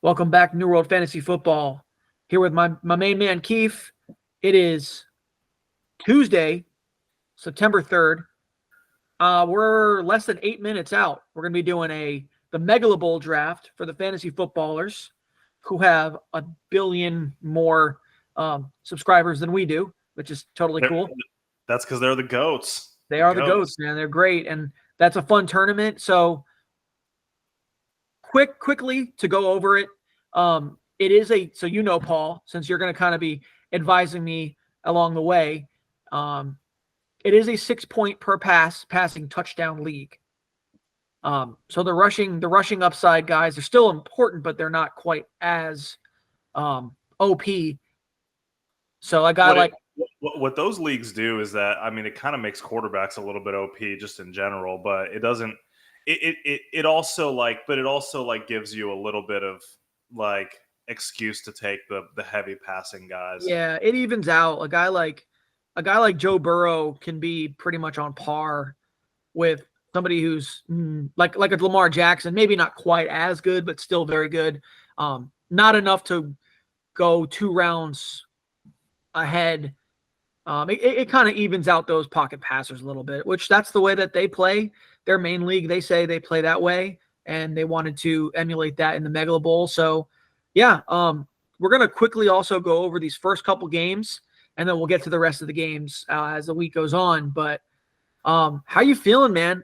Welcome back to New World Fantasy Football. Here with my main man, Kief. It is Tuesday, September 3rd. We're less than 8 minutes out. We're going to be doing the MEGALABOWL draft for the fantasy footballers who have a billion more subscribers than we do, which is totally cool. That's because they're the GOATs. They are the GOATs, man. They're great. And that's a fun tournament. So quickly to go over it. It is so Paul, since you're going to kind of be advising me along the way, it is a 6-point per passing touchdown league. So the rushing upside guys are still important, but they're not quite as OP. So a guy what those leagues do is that, I mean, it kind of makes quarterbacks a little bit OP just in general, but it doesn't. It also gives you a little bit of excuse to take the heavy passing guys. Yeah, it evens out. A guy like Joe Burrow can be pretty much on par with somebody who's like a Lamar Jackson, maybe not quite as good, but still very good. Not enough to go 2 rounds ahead. It kind of evens out those pocket passers a little bit, which that's the way that they play their main league. They say they play that way, and they wanted to emulate that in the MEGALABOWL. So, yeah, we're going to quickly also go over these first couple games, and then we'll get to the rest of the games as the week goes on. But how you feeling, man?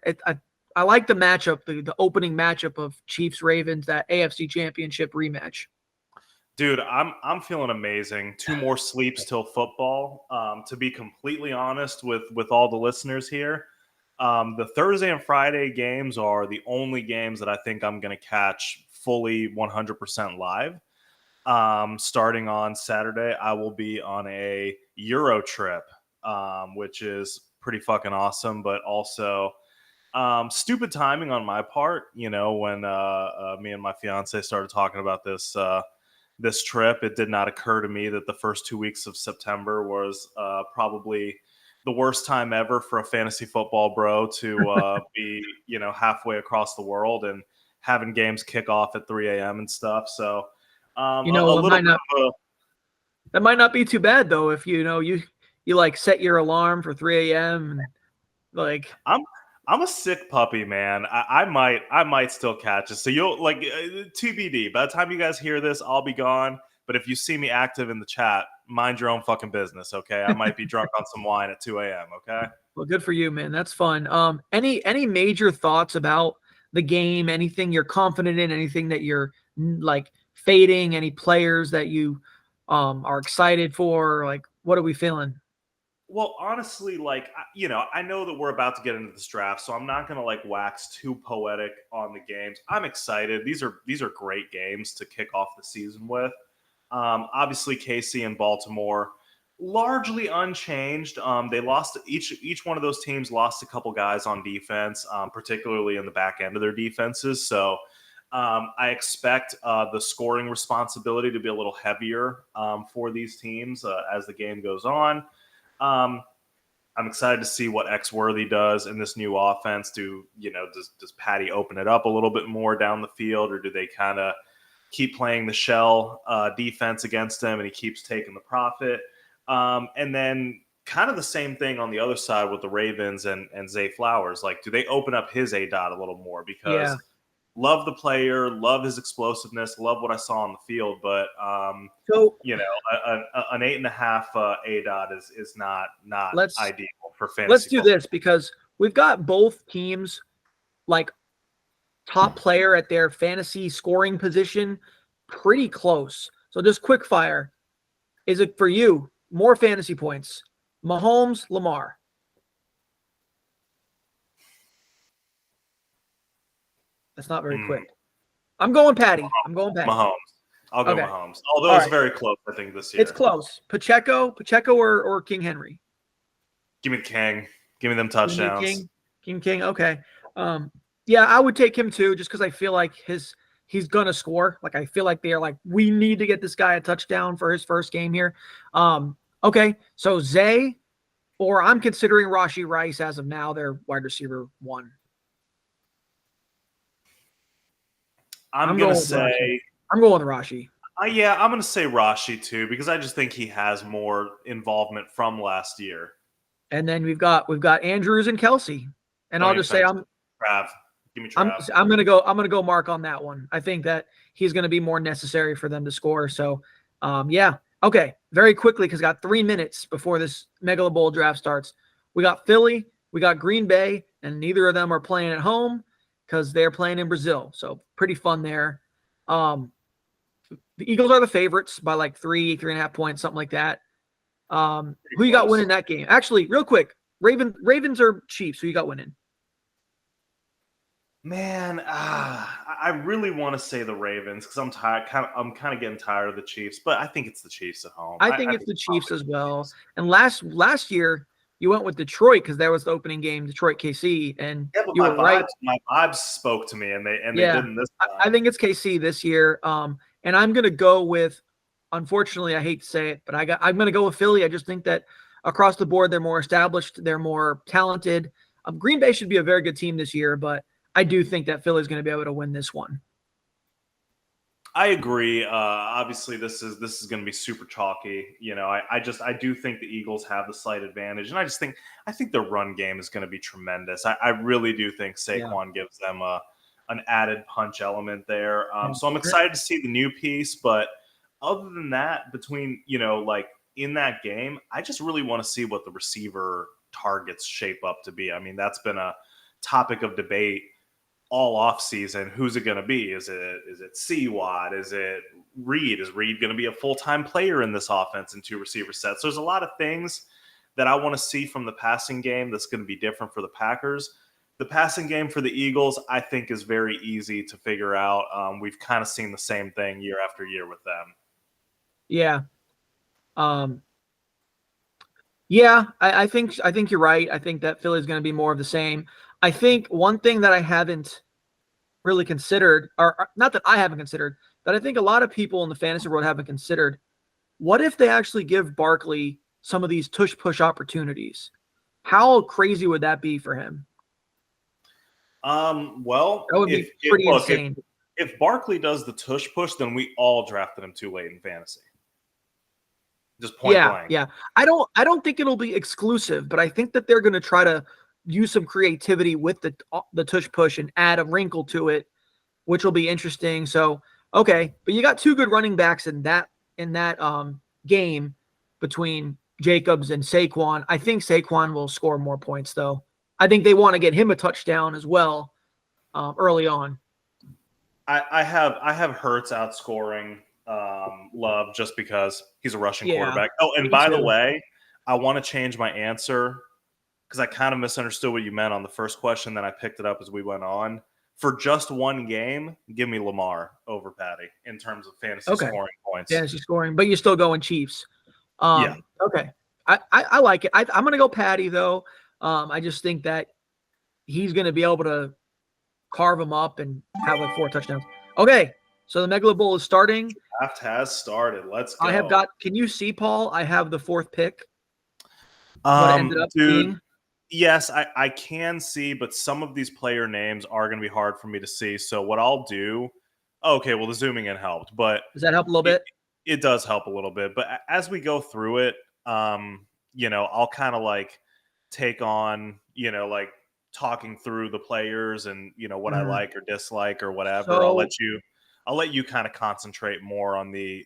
I like the matchup, the opening matchup of Chiefs-Ravens, that AFC Championship rematch. Dude, I'm feeling amazing. 2 more sleeps till football. To be completely honest with all the listeners here, the Thursday and Friday games are the only games that I think I'm going to catch fully 100% live. Starting on Saturday, I will be on a Euro trip, which is pretty fucking awesome, but also stupid timing on my part. You know, when me and my fiance started talking about this trip, it did not occur to me that the first 2 weeks of September was probably the worst time ever for a fantasy football bro to be, halfway across the world and having games kick off at 3 a.m. and stuff. So, that might not be too bad though if you like set your alarm for 3 a.m. and like I'm a sick puppy, man. I might still catch it. So you'll TBD. By the time you guys hear this, I'll be gone. But if you see me active in the chat, mind your own fucking business, okay? I might be drunk on some wine at 2 a.m., okay? Well, good for you, man. That's fun. Any major thoughts about the game? Anything you're confident in? Anything that you're like fading? Any players that you are excited for? Like, what are we feeling? Well, honestly, I know that we're about to get into this draft, so I'm not going to wax too poetic on the games. I'm excited. These are great games to kick off the season with. Obviously, KC and Baltimore, largely unchanged. They lost each one of those teams lost a couple guys on defense, particularly in the back end of their defenses. So I expect the scoring responsibility to be a little heavier for these teams as the game goes on. I'm excited to see what Xworthy does in this new offense. Does Patty open it up a little bit more down the field, or do they kind of keep playing the shell defense against him and he keeps taking the profit? And then kind of the same thing on the other side with the Ravens and Zay Flowers. Like, do they open up his A-dot a little more? Because love the player, love his explosiveness, love what I saw on the field, but an 8.5 A-dot is not ideal for fantasy. Let's do this because we've got both teams like top player at their fantasy scoring position pretty close. So just quick fire. Is it for you more fantasy points? Mahomes, Lamar? That's not very quick. I'm going Patty. Mahomes. I'll go Mahomes. Although it's very close, I think, this year. It's close. Pacheco or King Henry? Give me the King. Give me them touchdowns. King. Okay. Yeah, I would take him too, just because I feel like he's gonna score. Like, I feel like they're like, we need to get this guy a touchdown for his first game here. Okay, so Zay, or I'm considering Rashee Rice as of now, their wide receiver 1. I'm going to say I'm going with Rashi. Yeah, I'm going to say Rashi too because I just think he has more involvement from last year. And then we've got Andrews and Kelsey. And I'll just say Trav. Give me Trav. I'm gonna go Mark on that one. I think that he's gonna be more necessary for them to score. So yeah. Okay. Very quickly, because got 3 minutes before this MEGALABOWL draft starts. We got Philly, we got Green Bay, and neither of them are playing at home because they're playing in Brazil. So pretty fun there. The Eagles are the favorites by like 3.5 points, something like that. Who you got winning that game? Actually, real quick, Ravens or Chiefs? Who you got winning? Man, I really want to say the Ravens because I'm tired. I'm kind of getting tired of the Chiefs, but I think it's the Chiefs at home. I think it's the Chiefs as well. And last year you went with Detroit because that was the opening game, Detroit KC, and you were right. My vibes spoke to me, and they didn't this time. I think it's KC this year. And I'm gonna go with. Unfortunately, I hate to say it, but I'm gonna go with Philly. I just think that across the board they're more established, they're more talented. Green Bay should be a very good team this year, but I do think that Philly's going to be able to win this one. I agree. Obviously, this is going to be super chalky. You know, I do think the Eagles have the slight advantage, and I think their run game is going to be tremendous. I really do think Saquon gives them an added punch element there. So I'm excited to see the new piece, but other than that, between like in that game, I just really want to see what the receiver targets shape up to be. I mean, that's been a topic of debate all off season. Who's it going to be? Is it C-Watt? Is it Reed? Is Reed going to be a full-time player in this offense in 2 receiver sets? There's a lot of things that I want to see from the passing game that's going to be different for the Packers. The passing game for the Eagles, I think, is very easy to figure out. We've kind of seen the same thing year after year with them. Yeah. Yeah, I think you're right. I think that Philly's going to be more of the same. I think one thing that I haven't really considered, or not that I haven't considered, that I think a lot of people in the fantasy world haven't considered, what if they actually give Barkley some of these tush-push opportunities? How crazy would that be for him? Well, that would be pretty insane. If Barkley does the tush-push, then we all drafted him too late in fantasy. Just point blank. Yeah. I don't think it'll be exclusive, but I think that they're going to try to use some creativity with the tush push and add a wrinkle to it, which will be interesting. So, okay, but you got 2 good running backs in that game between Jacobs and Saquon. I think Saquon will score more points, though. I think they want to get him a touchdown as well early on. I have Hurts outscoring Love just because he's a rushing quarterback. Oh, and by the way, I want to change my answer because I kind of misunderstood what you meant on the first question. Then I picked it up as we went on. For just one game, give me Lamar over Patty in terms of fantasy scoring points. Fantasy scoring, but you're still going Chiefs. Yeah. Okay. I like it. I'm going to go Patty, though. I just think that he's going to be able to carve him up and have like 4 touchdowns. Okay. So the MEGALABOWL is starting. Draft has started. Let's go. I have got. Can you see, Paul? I have the 4th pick. What it ended up being. Yes, I can see, but some of these player names are going to be hard for me to see. So what I'll do. Okay, well the zooming in helped, but does that help a little bit? It does help a little bit, but as we go through it, I'll kind of like take on, like talking through the players and what I like or dislike or whatever. So, I'll let you kind of concentrate more on the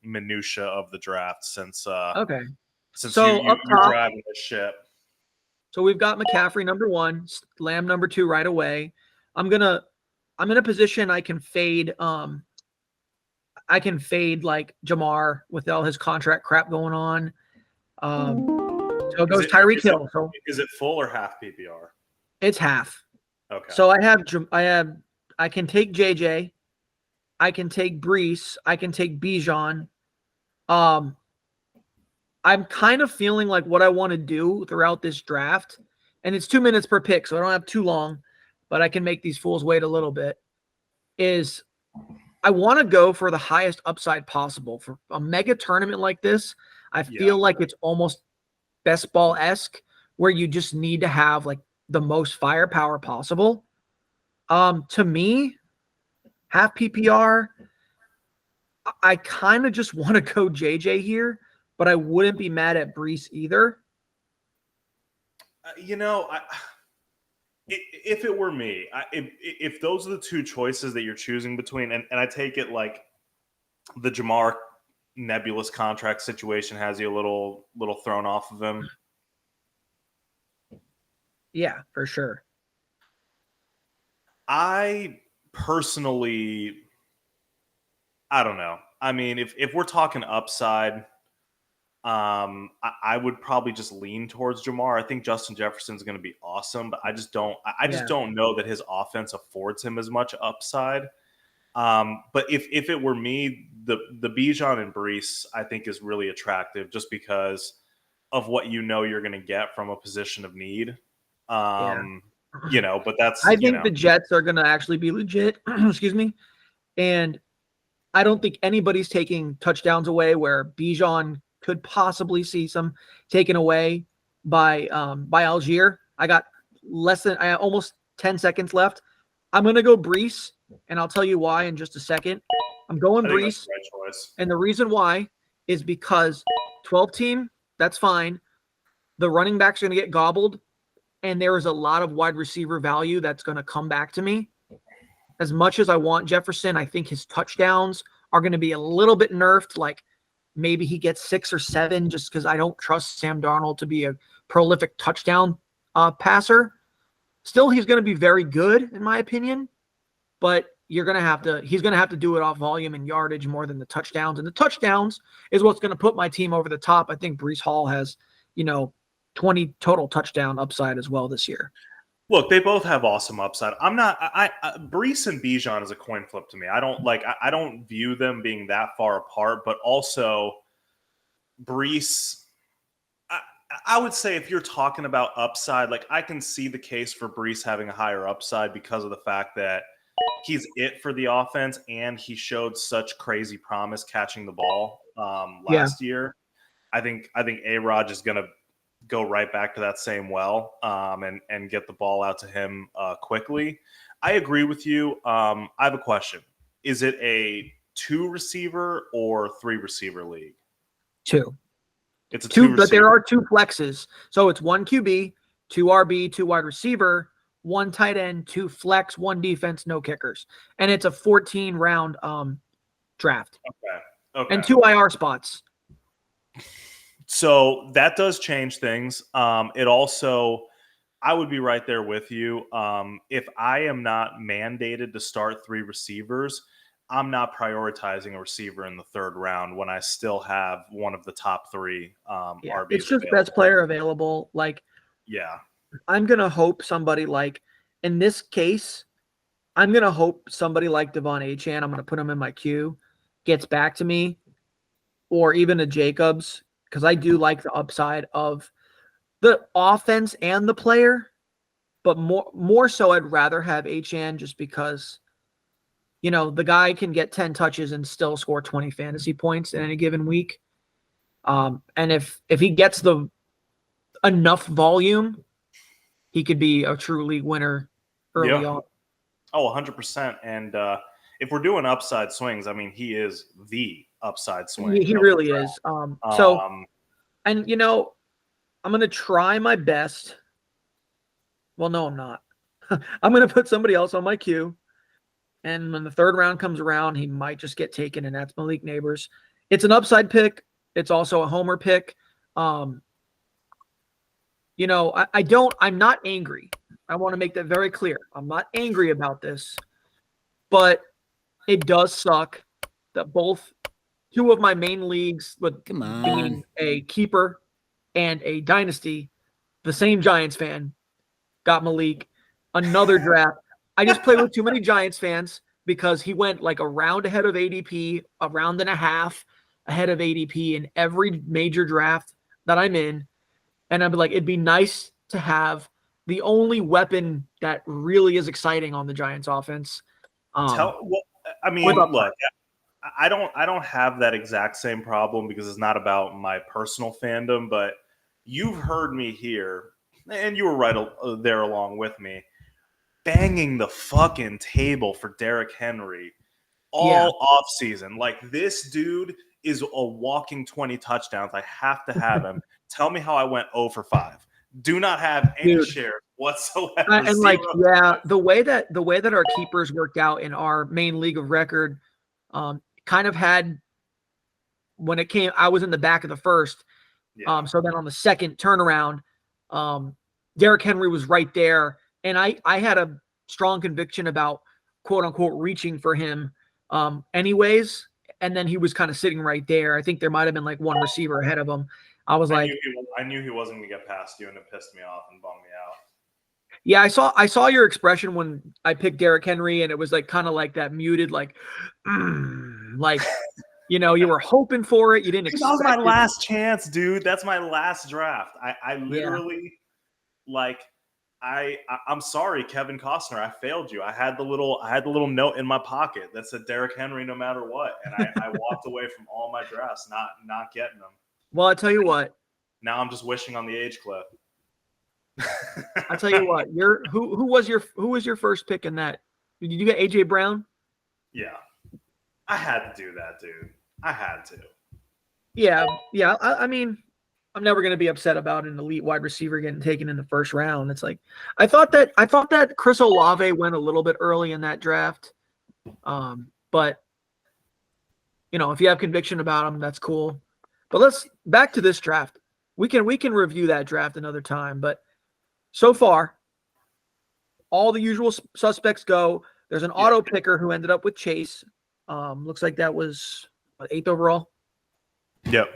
minutia of the draft since you're driving the ship. So we've got McCaffrey number 1, Lamb number 2 right away. I'm in a position I can fade like Jamar with all his contract crap going on. So it goes Tyreek Hill. So is it full or half PPR? It's half. Okay. So I can take JJ. I can take Brees. I can take Bijan. I'm kind of feeling like what I want to do throughout this draft, and it's 2 minutes per pick, so I don't have too long, but I can make these fools wait a little bit, is I want to go for the highest upside possible. For a mega tournament like this, I feel like it's almost best ball-esque, where you just need to have like the most firepower possible. To me, half PPR, I kind of just want to go JJ here, but I wouldn't be mad at Brees either. If it were me, if those are the two choices that you're choosing between, and I take it like the Jamar nebulous contract situation has you a little thrown off of him. Yeah, for sure. I personally, I don't know. I mean, if we're talking upside, I would probably just lean towards Jamar. I think Justin Jefferson's going to be awesome, but I just don't know that his offense affords him as much upside. But if it were me, the Bijan and Brees I think is really attractive just because of what you're going to get from a position of need. But that's I think the Jets are going to actually be legit. Excuse me, and I don't think anybody's taking touchdowns away where Bijan could possibly see some taken away by Algier. I got almost 10 seconds left. I'm going to go Brees, and I'll tell you why in just a second. I'm going Brees, right, and the reason why is because 12 team, that's fine. The running back's going to get gobbled, and there is a lot of wide receiver value that's going to come back to me. As much as I want Jefferson, I think his touchdowns are going to be a little bit nerfed. Like maybe he gets 6 or 7 just because I don't trust Sam Darnold to be a prolific touchdown passer. Still, he's going to be very good in my opinion, but he's going to have to do it off volume and yardage more than the touchdowns. And the touchdowns is what's going to put my team over the top. I think Brees Hall has, 20 total touchdown upside as well this year. Look, they both have awesome upside. Brees and Bijan is a coin flip to me. I don't view them being that far apart, but also Brees, I would say if you're talking about upside, like I can see the case for Brees having a higher upside because of the fact that he's it for the offense and he showed such crazy promise catching the ball last year. I think A-Rod is going to go right back to that same well and get the ball out to him quickly. I agree with you. I have a question. Is it a 2 receiver or 3 receiver league? 2. It's a 2, but there are 2 flexes. So it's 1 QB, 2 RB, 2 wide receiver, 1 tight end, 2 flex, 1 defense, no kickers. And it's a 14-round draft. Okay. And 2 IR spots. So that does change things. It also, I would be right there with you. If I am not mandated to start 3 receivers, I'm not prioritizing a receiver in the 3rd round when I still have one of the top 3 RBs. It's just available. Best player available. I'm going to hope somebody in this case, I'm going to hope somebody like Devon Achane, I'm going to put him in my queue, gets back to me, or even a Jacobs, because I do like the upside of the offense and the player, but more so I'd rather have Achane just because, the guy can get 10 touches and still score 20 fantasy points in any given week. And if he gets enough volume, he could be a true league winner early on. Oh, 100%. And if we're doing upside swings, I mean, he is the upside swing. He really is. And I'm going to try my best. Well, no, I'm not. I'm going to put somebody else on my queue. And when the 3rd round comes around, he might just get taken, and that's Malik Neighbors. It's an upside pick. It's also a homer pick. I'm not angry. I want to make that very clear. I'm not angry about this, but it does suck that both 2 of my main leagues, with being a keeper and a dynasty, the same Giants fan got Malik. Another draft. I just play with too many Giants fans because he went like a round ahead of ADP, a round and a half ahead of ADP in every major draft that I'm in. And I'd be like, it'd be nice to have the only weapon that really is exciting on the Giants offense. Look, I don't have that exact same problem because it's not about my personal fandom, but you've heard me here, and you were right there along with me, banging the fucking table for Derrick Henry all off season. Like, this dude is a walking 20 touchdowns. I have to have him. Tell me how I went 0 for 5. Do not have any share whatsoever. And like, the way that our keepers worked out in our main league of record, kind of had, when it came, I was in the back of the first. Yeah. So then on the second turnaround, Derrick Henry was right there, and I had a strong conviction about quote unquote reaching for him, anyways. And then he was kind of sitting right there. I think there might have been like one receiver ahead of him. I knew he wasn't going to get past you, and it pissed me off and bummed me out. Yeah, I saw your expression when I picked Derrick Henry, and it was like kind of like that muted, like, like, you know, you were hoping for it. You didn't expect it. That was my last chance, dude. That's my last draft. I literally, I'm sorry, Kevin Costner. I failed you. I had the little note in my pocket that said Derrick Henry no matter what, and I walked away from all my drafts not getting them. Well, I tell you what. Now I'm just wishing on the age clip. I'll tell you what. Who was your first pick in that? Did you get AJ Brown? Yeah, I had to do that, dude. I had to. Yeah. I mean, I'm never going to be upset about an elite wide receiver getting taken in the first round. It's like I thought that Chris Olave went a little bit early in that draft, but you know, if you have conviction about him, that's cool. But let's back to this draft. We can review that draft another time. But so far, all the usual suspects go. There's an auto picker who ended up with Chase. Looks like that was 8th overall. Yep.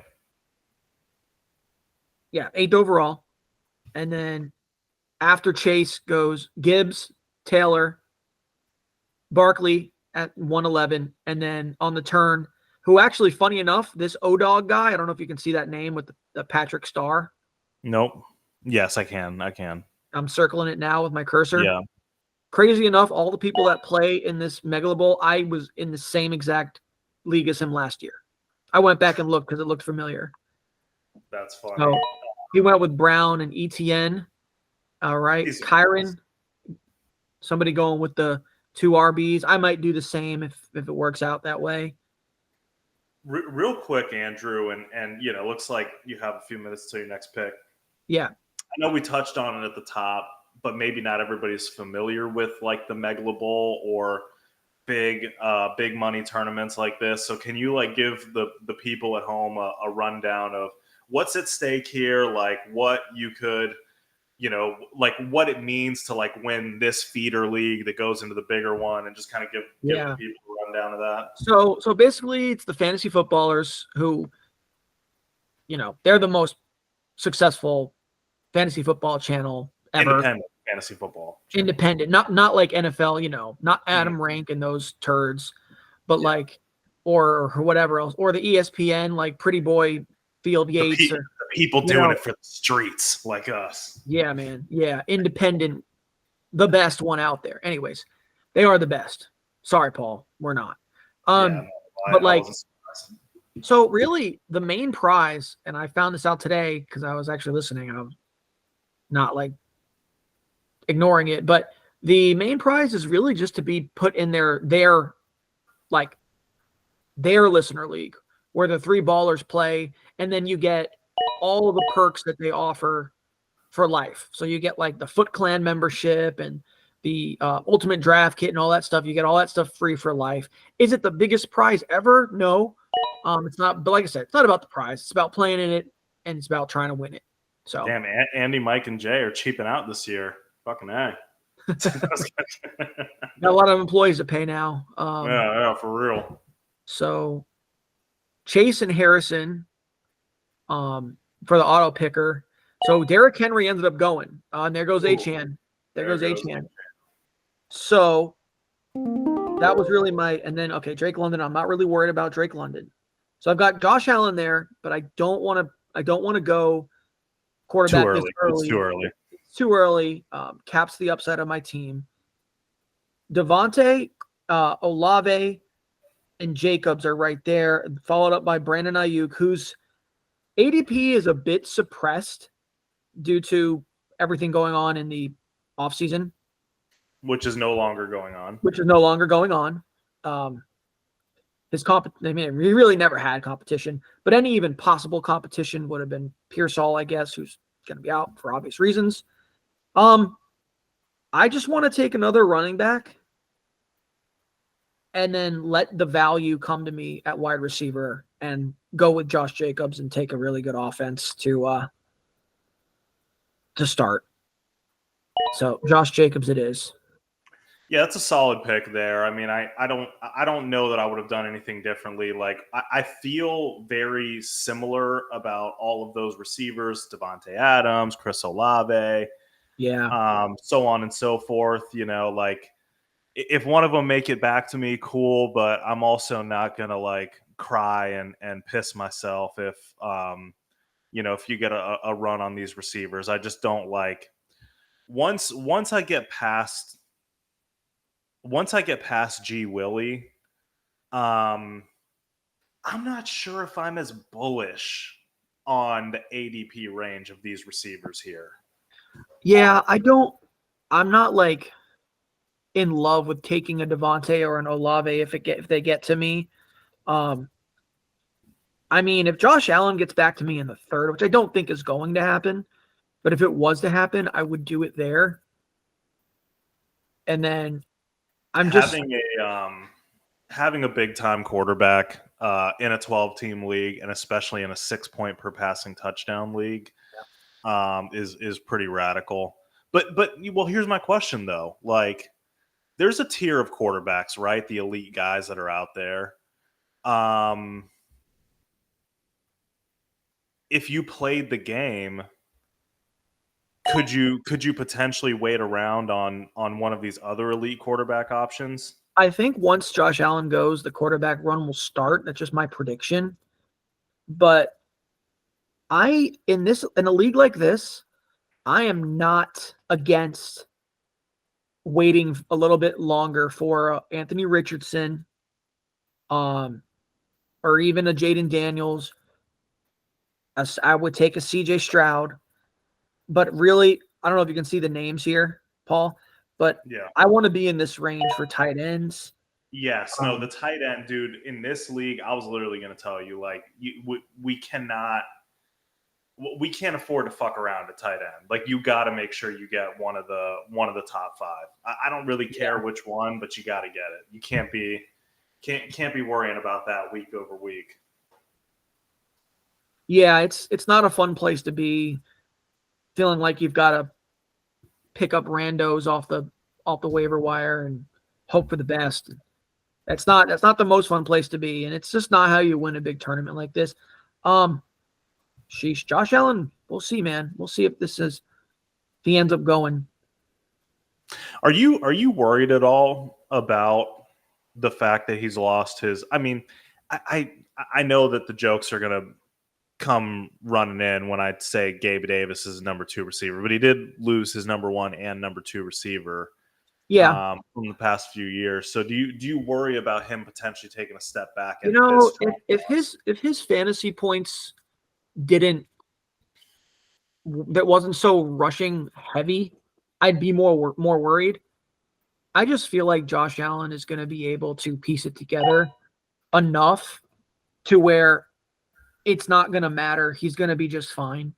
Yeah, 8th overall. And then after Chase goes Gibbs, Taylor, Barkley at 111. And then on the turn, who actually, funny enough, this O-Dog guy, I don't know if you can see that name with the Patrick Starr. Nope. Yes, I can. I'm circling it now with my cursor. Yeah. Crazy enough, all the people that play in this Megalabowl, I was in the same exact league as him last year. I went back and looked because it looked familiar. That's funny. So he went with Brown and ETN. All right. Kyron, somebody going with the 2 RBs. I might do the same if it works out that way. Real quick, Andrew, and you know, looks like you have a few minutes till your next pick. Yeah. I know we touched on it at the top, but maybe not everybody's familiar with like the Megalabowl or big money tournaments like this. So can you like give the people at home a rundown of what's at stake here, like what you could, you know, like what it means to like win this feeder league that goes into the bigger one, and just kind of give the people a rundown of that. So basically it's the fantasy footballers who, you know, they're the most successful fantasy football channel ever. Independent fantasy football channel. Independent, not like NFL, you know, not Adam Rank and those turds, but like or whatever else, or the ESPN, like Pretty Boy Field Yates, the people doing it for the streets like us. Yeah, man. Yeah, independent, the best one out there. Anyways, they are the best. Sorry, Paul, we're not. But like, so really, the main prize, and I found this out today because I was actually listening. I was not like ignoring it, but the main prize is really just to be put in their listener league where the 3 ballers play, and then you get all of the perks that they offer for life. So you get like the Foot Clan membership and the Ultimate Draft Kit and all that stuff. You get all that stuff free for life. Is it the biggest prize ever? No, it's not. But like I said, it's not about the prize. It's about playing in it, and it's about trying to win it. So damn, Andy, Mike, and Jay are cheaping out this year. Fucking A. Got a lot of employees to pay now. Yeah, for real. So Chase and Harrison for the auto picker. So Derrick Henry ended up going. And there goes Achan. There goes Achan. So that was really and then, okay, Drake London. I'm not really worried about Drake London. So I've got Josh Allen there, but I don't want to go quarterback too early. This early. It's too early. It's too early. Caps the upside of my team. Devontae, Olave, and Jacobs are right there, followed up by Brandon Ayuk, whose ADP is a bit suppressed due to everything going on in the offseason. Which is no longer going on. I mean, he really never had competition, but any even possible competition would have been Pearsall, I guess, who's going to be out for obvious reasons. I just want to take another running back and then let the value come to me at wide receiver and go with Josh Jacobs and take a really good offense to start. So Josh Jacobs it is. Yeah, that's a solid pick there. I mean, I don't know that I would have done anything differently. Like I feel very similar about all of those receivers, Devontae Adams, Chris Olave, so on and so forth. You know, like if one of them make it back to me, cool. But I'm also not gonna like cry and piss myself if if you get a run on these receivers. I just don't like once I get past G Willie, I'm not sure if I'm as bullish on the ADP range of these receivers here. Yeah, I'm not like in love with taking a Devontae or an Olave if they get to me. I mean, if Josh Allen gets back to me in the third, which I don't think is going to happen, but if it was to happen, I would do it there. And then having a big time quarterback in a 12-team league, and especially in a 6-point per passing touchdown league, is pretty radical. But well, here's my question though. Like, there's a tier of quarterbacks, right? The elite guys that are out there. If you played the game, could you potentially wait around on one of these other elite quarterback options? I think once Josh Allen goes, the quarterback run will start. That's just my prediction. But in a league like this, I am not against waiting a little bit longer for Anthony Richardson, or even a Jaden Daniels. I would take a CJ Stroud. But really, I don't know if you can see the names here, Paul, but yeah, I want to be in this range for tight ends. Yes, no, the tight end, dude, in this league, I was literally going to tell you, like, we can't afford to fuck around at tight end. Like, you got to make sure you get one of the top 5. I don't really care which one, but you got to get it. You can't be worrying about that week over week. Yeah, it's not a fun place to be, feeling like you've got to pick up randos off the waiver wire and hope for the best. That's not the most fun place to be, and it's just not how you win a big tournament like this. Sheesh, Josh Allen, we'll see, man. We'll see if he ends up going. Are you worried at all about the fact that he's lost his? I mean, I know that the jokes are gonna come running in when I say Gabe Davis is number 2 receiver, but he did lose his number 1 and number 2 receiver from the past few years. So do you worry about him potentially taking a step back? If his fantasy points that wasn't so rushing heavy, I'd be more worried. I just feel like Josh Allen is going to be able to piece it together enough to where it's not going to matter. He's going to be just fine.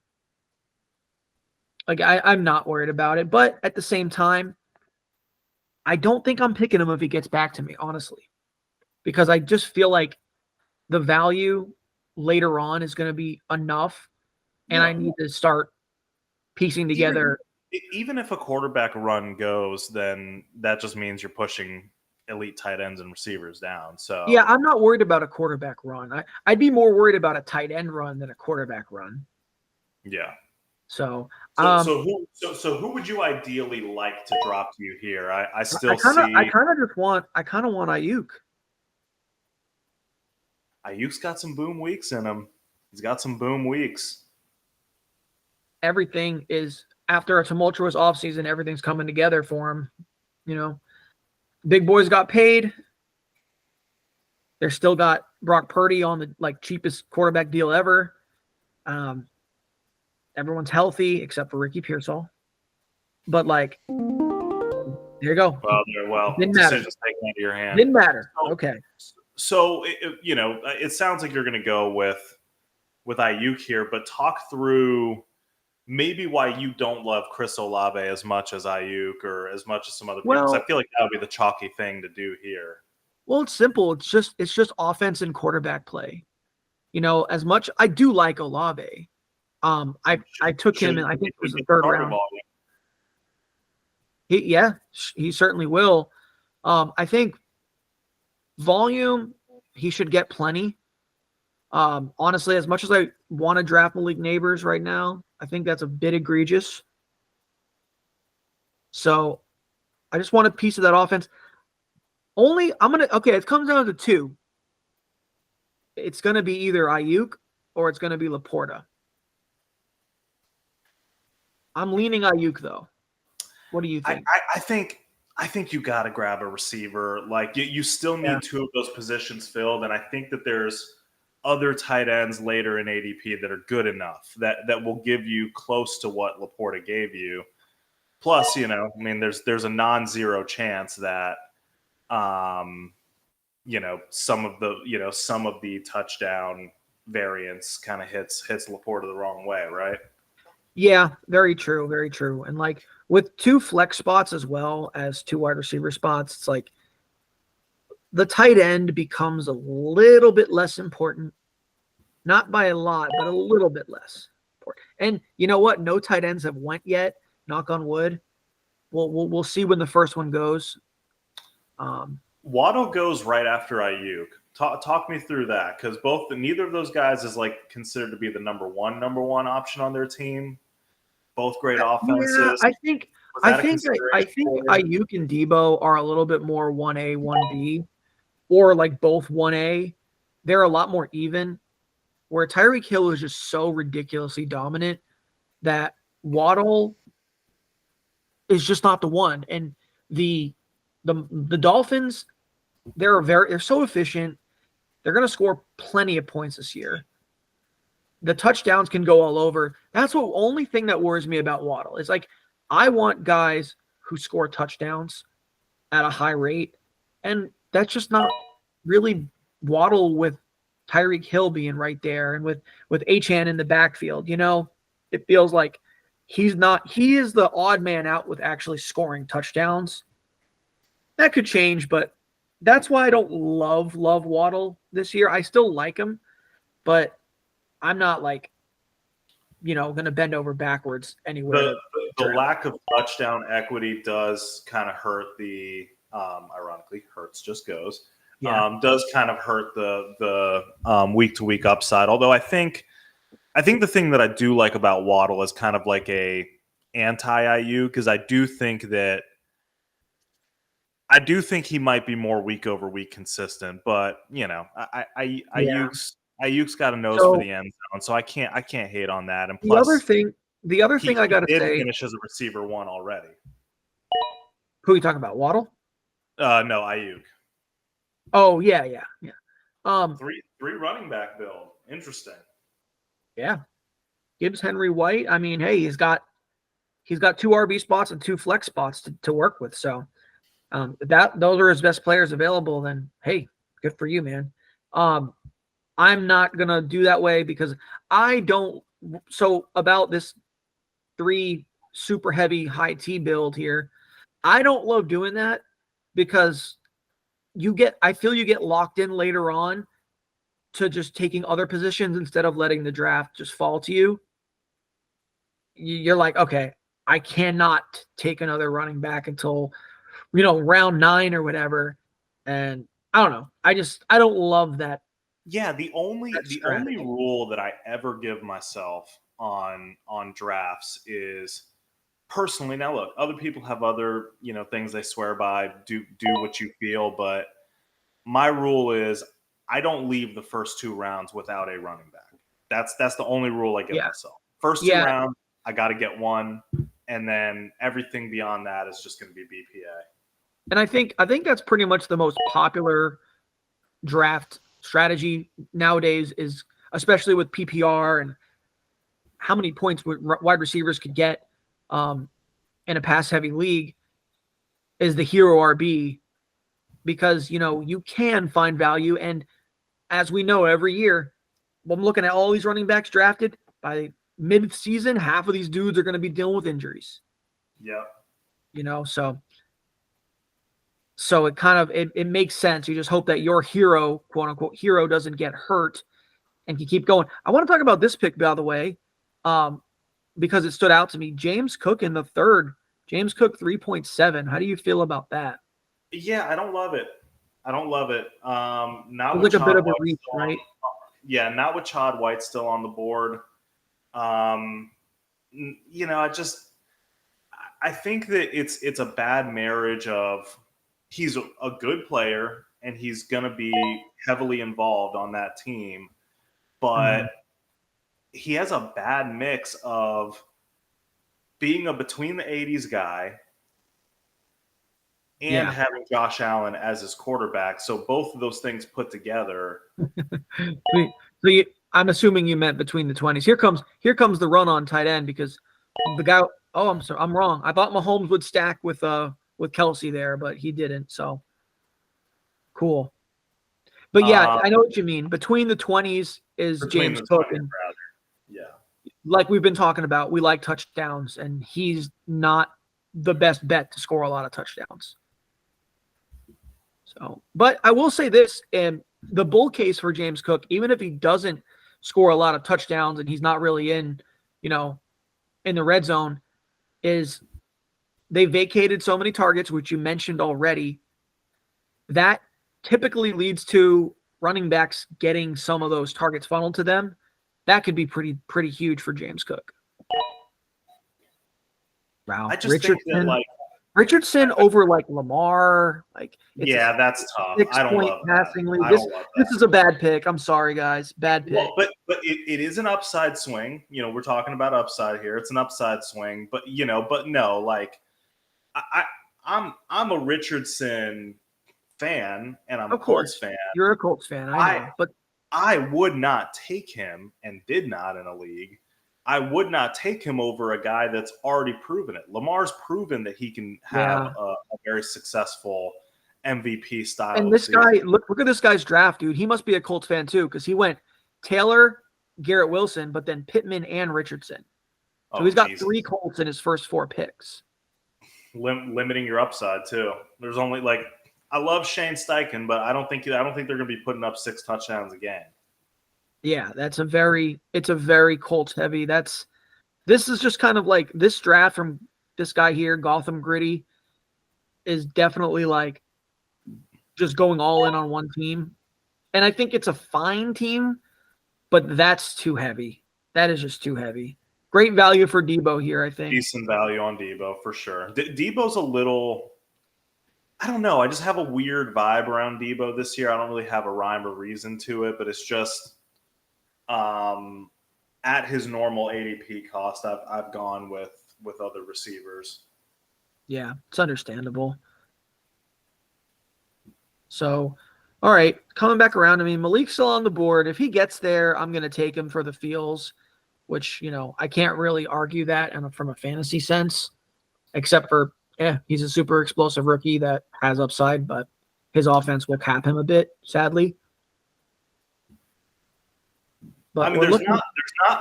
Like, I'm not worried about it. But at the same time, I don't think I'm picking him if he gets back to me, honestly. Because I just feel like the value later on is going to be enough. And I need to start piecing together. Even if a quarterback run goes, then that just means you're pushing elite tight ends and receivers down. So yeah, I'm not worried about a quarterback run. I'd be more worried about a tight end run than a quarterback run. Yeah. So who would you ideally like to drop to you here? I kind of want Ayuk. Ayuk's got some boom weeks in him. He's got some boom weeks. Everything is, after a tumultuous offseason, everything's coming together for him. Big boys got paid. They're still got Brock Purdy on the cheapest quarterback deal ever. Everyone's healthy except for Ricky Pearsall. But there you go. Well, didn't matter. Taken out of your hand. Didn't matter. Okay. So it sounds like you're going to go with Ayuk here, but talk through maybe why you don't love Chris Olave as much as Ayuk or as much as some other people. Because I Well, feel like that would be the chalky thing to do here. well, it's simple. It's just offense and quarterback play. As much I do like Olave. I took him, and I think it was the third round. He certainly will. I think volume, he should get plenty. Honestly, as much as I want to draft Malik Neighbors right now, I think that's a bit egregious. So I just want a piece of that offense. It comes down to two. It's going to be either Ayuk or it's going to be Laporta. I'm leaning Ayuk, though. What do you think? I think you got to grab a receiver. Like you still need two of those positions filled, and I think that there's other tight ends later in ADP that are good enough that will give you close to what Laporta gave you. Plus, there's a non-zero chance that some of the touchdown variance kind of hits Laporta the wrong way, right? Yeah, very true, very true. And like with two flex spots as well as two wide receiver spots, it's like the tight end becomes a little bit less important. Not by a lot, but a little bit less important. And you know what? No tight ends have went yet. Knock on wood. We'll see when the first one goes. Waddle goes right after Ayuk. Talk me through that, because neither of those guys is like considered to be the number one option on their team. Both great offenses. Yeah, I think Ayuk and Debo are a little bit more 1A, 1B, or like both 1A. They're a lot more even. Where Tyreek Hill is just so ridiculously dominant that Waddle is just not the one. And the Dolphins, they're so efficient. They're going to score plenty of points this year. The touchdowns can go all over. That's the only thing that worries me about Waddle. Is like I want guys who score touchdowns at a high rate, and that's just not really Waddle with Tyreek Hill being right there and with Achane in the backfield. It feels like he is the odd man out with actually scoring touchdowns. That could change, but that's why I don't love Waddle this year. I still like him, but I'm not like, going to bend over backwards anywhere. The lack of touchdown equity does kind of hurt the ironically, Hurts just goes. Yeah. Does kind of hurt the week-to-week upside. Although I think the thing that I do like about Waddle is kind of like a anti-IU, because I do think he might be more week-over-week consistent. But Ayuk's got a nose for the end zone, so I can't hate on that. And plus, the other thing I got to say, finish as a receiver one already. Who are you talking about? Waddle? No, Ayuk. Oh yeah. Three running back build. Interesting. Yeah. Gibbs, Henry, White. I mean, hey, he's got 2 RB spots and 2 flex spots to work with. So those are his best players available. Then hey, good for you, man. I'm not gonna do that way because I don't. So about this 3 super heavy high T build here, I don't love doing that because I feel you get locked in later on to just taking other positions instead of letting the draft just fall to you. You're like, okay, I cannot take another running back until, round 9 or whatever. And I don't know. I don't love that. Yeah, the only rule that I ever give myself on drafts is personally. Now, look, other people have other things they swear by. Do what you feel, but my rule is I don't leave the first 2 rounds without a running back. That's the only rule I give myself. First 2 rounds, I got to get one, and then everything beyond that is just going to be BPA. And I think that's pretty much the most popular draft strategy nowadays, is especially with PPR and how many points wide receivers could get in a pass heavy league, is the hero RB because, you can find value. And as we know every year, I'm looking at all these running backs drafted by mid-season, half of these dudes are going to be dealing with injuries. Yeah. So it kind of, it makes sense. You just hope that your hero, quote unquote hero, doesn't get hurt and can keep going. I want to talk about this pick, by the way, because it stood out to me. James Cook in the third. James Cook 3.7. How do you feel about that? Yeah, I don't love it. Not It's with like a bit Chad of a White reach, still right? not with Chad White still on the board. I think that it's a bad marriage of he's a good player and he's going to be heavily involved on that team, but he has a bad mix of being a between the 80s guy and having Josh Allen as his quarterback. So both of those things put together. I'm assuming you meant between the 20s. Here comes the run on tight end, because the guy. Oh, I'm sorry, I'm wrong. I thought Mahomes would stack with Kelsey there, but he didn't. So cool. But yeah, I know what you mean. Between the 20s is James Cook, and like we've been talking about, we like touchdowns, and he's not the best bet to score a lot of touchdowns. So, but I will say this, and the bull case for James Cook, even if he doesn't score a lot of touchdowns and he's not really in the red zone, is they vacated so many targets, which you mentioned already. That typically leads to running backs getting some of those targets funneled to them. That could be pretty huge for James Cook. Wow. I just think that Richardson over Lamar, that's tough. I don't love that. This is a bad pick. I'm sorry, guys. Bad pick. Well, but it is an upside swing. We're talking about upside here. It's an upside swing, but no, I'm a Richardson fan and I'm a Colts fan. You're a Colts fan, I know. But I would not take him, and did not in a league. I would not take him over a guy that's already proven it. Lamar's proven that he can have a very successful MVP style. And this guy, look at this guy's draft, dude. He must be a Colts fan too, because he went Taylor, Garrett Wilson, but then Pittman and Richardson. So he's got 3 Colts in his first 4 picks. Limiting your upside too. There's only I love Shane Steichen, but I don't think they're going to be putting up 6 touchdowns a game. Yeah, it's a very Colts heavy. This is just kind of like this draft from this guy here, Gotham Gritty, is definitely just going all in on one team. And I think it's a fine team, but that's too heavy. That is just too heavy. Great value for Debo here, I think. Decent value on Debo for sure. Debo's a little, I don't know. I just have a weird vibe around Debo this year. I don't really have a rhyme or reason to it, but it's just at his normal ADP cost, I've gone with other receivers. Yeah, it's understandable. So, all right, coming back around to me, Malik's still on the board. If he gets there, I'm going to take him for the feels, which, I can't really argue that from a fantasy sense, except for, he's a super explosive rookie that has upside, but his offense will cap him a bit, sadly. But there's not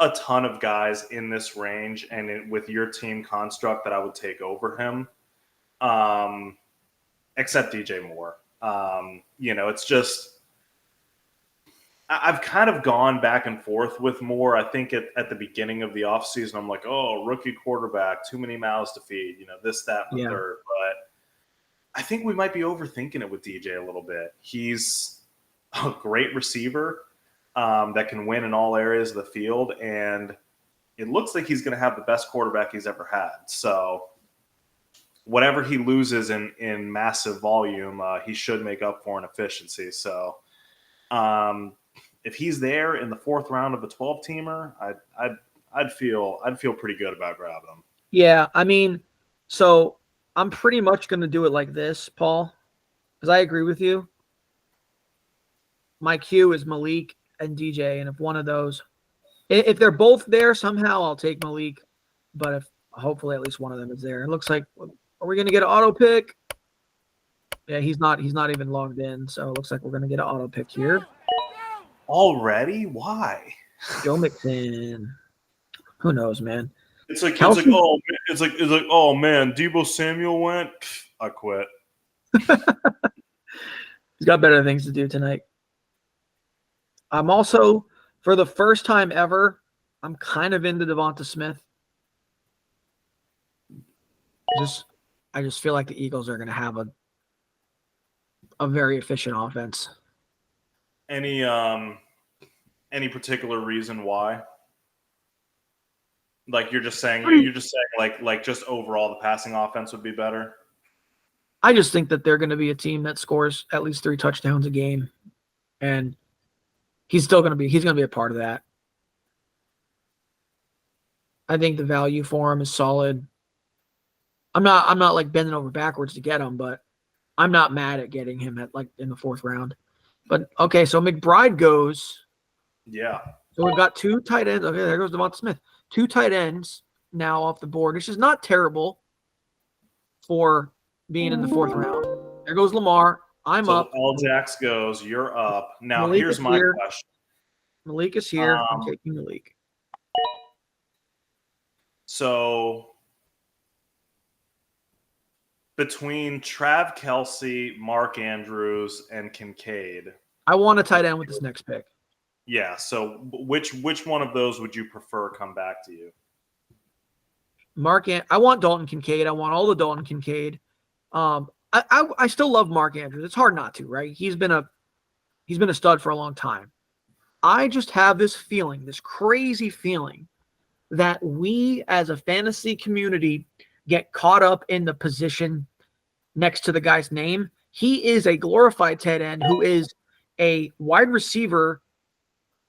a ton of guys in this range and with your team construct that I would take over him, except DJ Moore. It's just I've kind of gone back and forth with Moore. I think at the beginning of the offseason, I'm like, oh, rookie quarterback, too many mouths to feed, this, that, and the third. But I think we might be overthinking it with DJ a little bit. He's a great receiver that can win in all areas of the field, and it looks like he's going to have the best quarterback he's ever had. So whatever he loses in massive volume, he should make up for in efficiency. So if he's there in the 4th round of a 12-teamer, I'd feel pretty good about grabbing him. Yeah, so I'm pretty much going to do it like this, Paul, because I agree with you. My Q is Malik and DJ, and if one of those, if they're both there somehow, I'll take Malik, but if hopefully at least one of them is there. It looks like, are we going to get an auto pick? Yeah, he's not even logged in, so it looks like we're gonna get an auto pick here. Already? Why? Joe Mixon. Who knows, man? It's like Kelsey, oh man, Debo Samuel went. Pff, I quit. he's got better things to do tonight. I'm also, for the first time ever, I'm kind of into Devonta Smith. I just feel like the Eagles are going to have a very efficient offense. Any particular reason why? Like you're just saying like just overall the passing offense would be better. I just think that they're going to be a team that scores at least 3 touchdowns a game, and he's going to be a part of that. I think the value for him is solid. I'm not like bending over backwards to get him, but I'm not mad at getting him at like in the 4th round. But okay, so McBride goes. Yeah. So we've got 2 tight ends. Okay, there goes Devonta Smith. 2 tight ends now off the board, which is not terrible for being in the 4th round. There goes Lamar. I'm up. L-Jax goes. You're up. Now, Malik here's my question. Malik is here. I'm taking Malik. So, between Trav Kelce, Mark Andrews, and Kincaid, I want a tight end with this next pick. Yeah. So, which one of those would you prefer come back to you? I want Dalton Kincaid. I want all the Dalton Kincaid. I still love Mark Andrews. It's hard not to, right? He's been a stud for a long time. I just have this feeling, this crazy feeling, that we as a fantasy community get caught up in the position next to the guy's name. He is a glorified tight end who is a wide receiver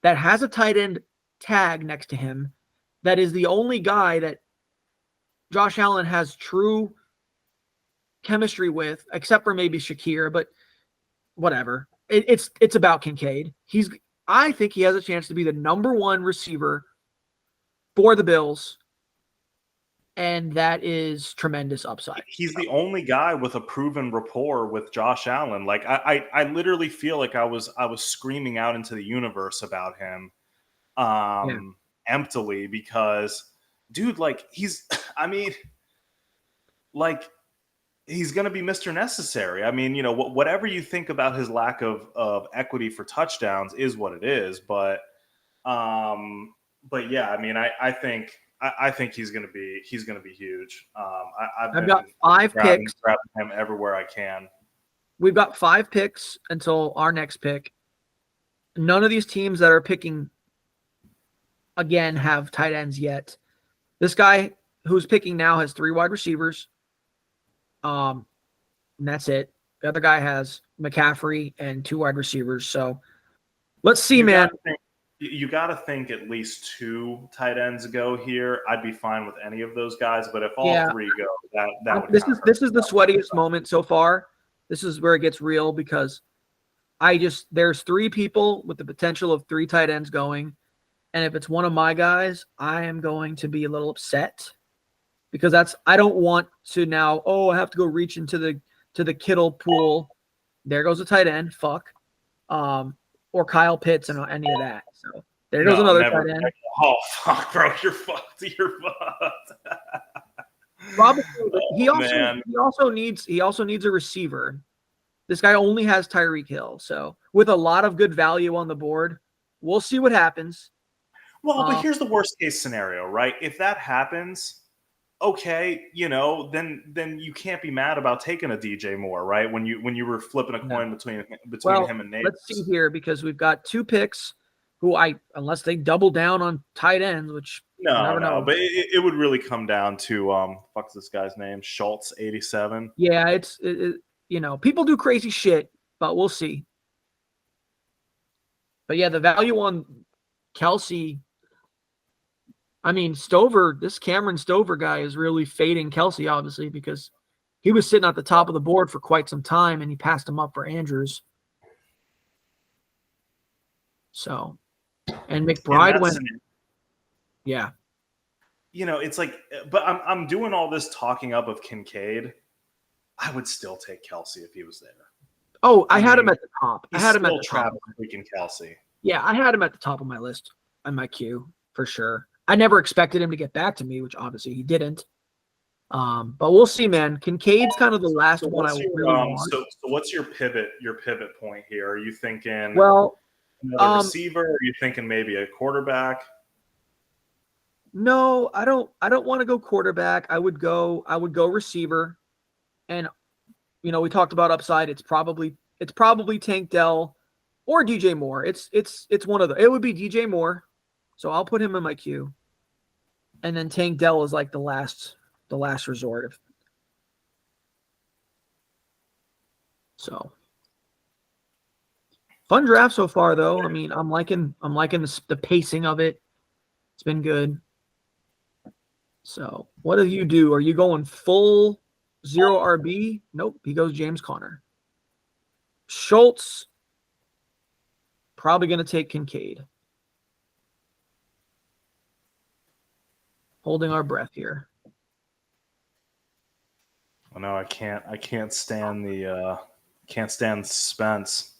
that has a tight end tag next to him. That is the only guy that Josh Allen has true chemistry with, except for maybe Shakir, but whatever. It's about Kincaid. I think he has a chance to be the number 1 receiver for the Bills, and that is tremendous upside. He's the only guy with a proven rapport with Josh Allen. Like I literally feel like I was screaming out into the universe about him emptily because dude, like he's going to be Mr. Necessary. I mean, whatever you think about his lack of equity for touchdowns is what it is. But yeah, I mean, I think he's going to be huge. I've got 5 picks. Grabbing him everywhere I can. We've got 5 picks until our next pick. None of these teams that are picking again have tight ends yet. This guy who's picking now has 3 wide receivers. And that's it. The other guy has McCaffrey and 2 wide receivers. So let's see, man. You got to think at least 2 tight ends go here. I'd be fine with any of those guys, but if all 3 go, that would. This is the sweatiest moment so far. This is where it gets real because there's 3 people with the potential of 3 tight ends going, and if it's one of my guys, I am going to be a little upset because I don't want to now. Oh, I have to go reach into the Kittle pool. There goes a tight end. Fuck. Or Kyle Pitts and any of that. So there goes another tight end. Oh fuck, bro, you're fucked. You're fucked. Probably. He also needs a receiver. This guy only has Tyreek Hill, so with a lot of good value on the board, we'll see what happens. Well, but here's the worst case scenario, right? If that happens, okay, then you can't be mad about taking a DJ Moore, right? When you were flipping a coin between him and Nate. Let's see here because we've got 2 picks who unless they double down on tight ends, which no, but it would really come down to fuck's this guy's name, Schultz 87. Yeah, it's people do crazy shit, but we'll see. But yeah, the value on Kelce. I mean, this Cameron Stover guy is really fading Kelce, obviously, because he was sitting at the top of the board for quite some time, and he passed him up for Andrews. So, and McBride went. Yeah. It's like, but I'm doing all this talking up of Kincaid, I would still take Kelsey if he was there. Oh, I had him at the top. I He's had him at still the top. Travis freaking Kelsey. Yeah, I had him at the top of my list on my queue for sure. I never expected him to get back to me, which obviously he didn't. But we'll see, man. Kincaid's kind of the last one I really want. So what's your pivot point here? Are you thinking well another receiver? Or are you thinking maybe a quarterback? No, I don't want to go quarterback. I would go receiver. And we talked about upside. It's probably Tank Dell or DJ Moore. It's one of the. It would be DJ Moore. So I'll put him in my queue. And then Tank Dell is like the last resort. So fun draft so far, though. I mean, I'm liking the pacing of it. It's been good. So what do you do? Are you going full 0 RB? Nope. He goes James Conner. Schultz, probably going to take Kincaid. Holding our breath here. Oh, no, I can't stand the suspense.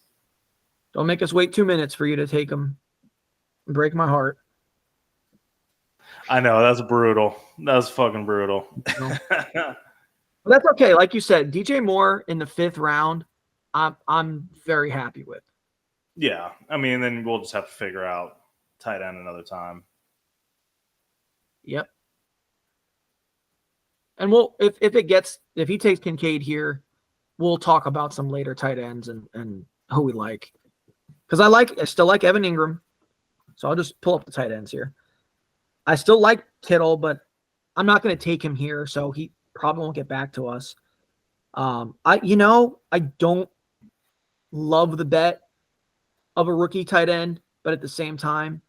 Don't make us wait 2 minutes for you to take him. Break my heart. I know, that's brutal. That's fucking brutal. No. That's okay. Like you said, DJ Moore in the 5th round, I'm very happy with. Yeah, I mean, then we'll just have to figure out tight end another time. Yep. And we'll if he takes Kincaid here, we'll talk about some later tight ends and who we like. Because I still like Evan Ingram. So I'll just pull up the tight ends here. I still like Kittle, but I'm not going to take him here, so he probably won't get back to us. I don't love the bet of a rookie tight end, but at the same time,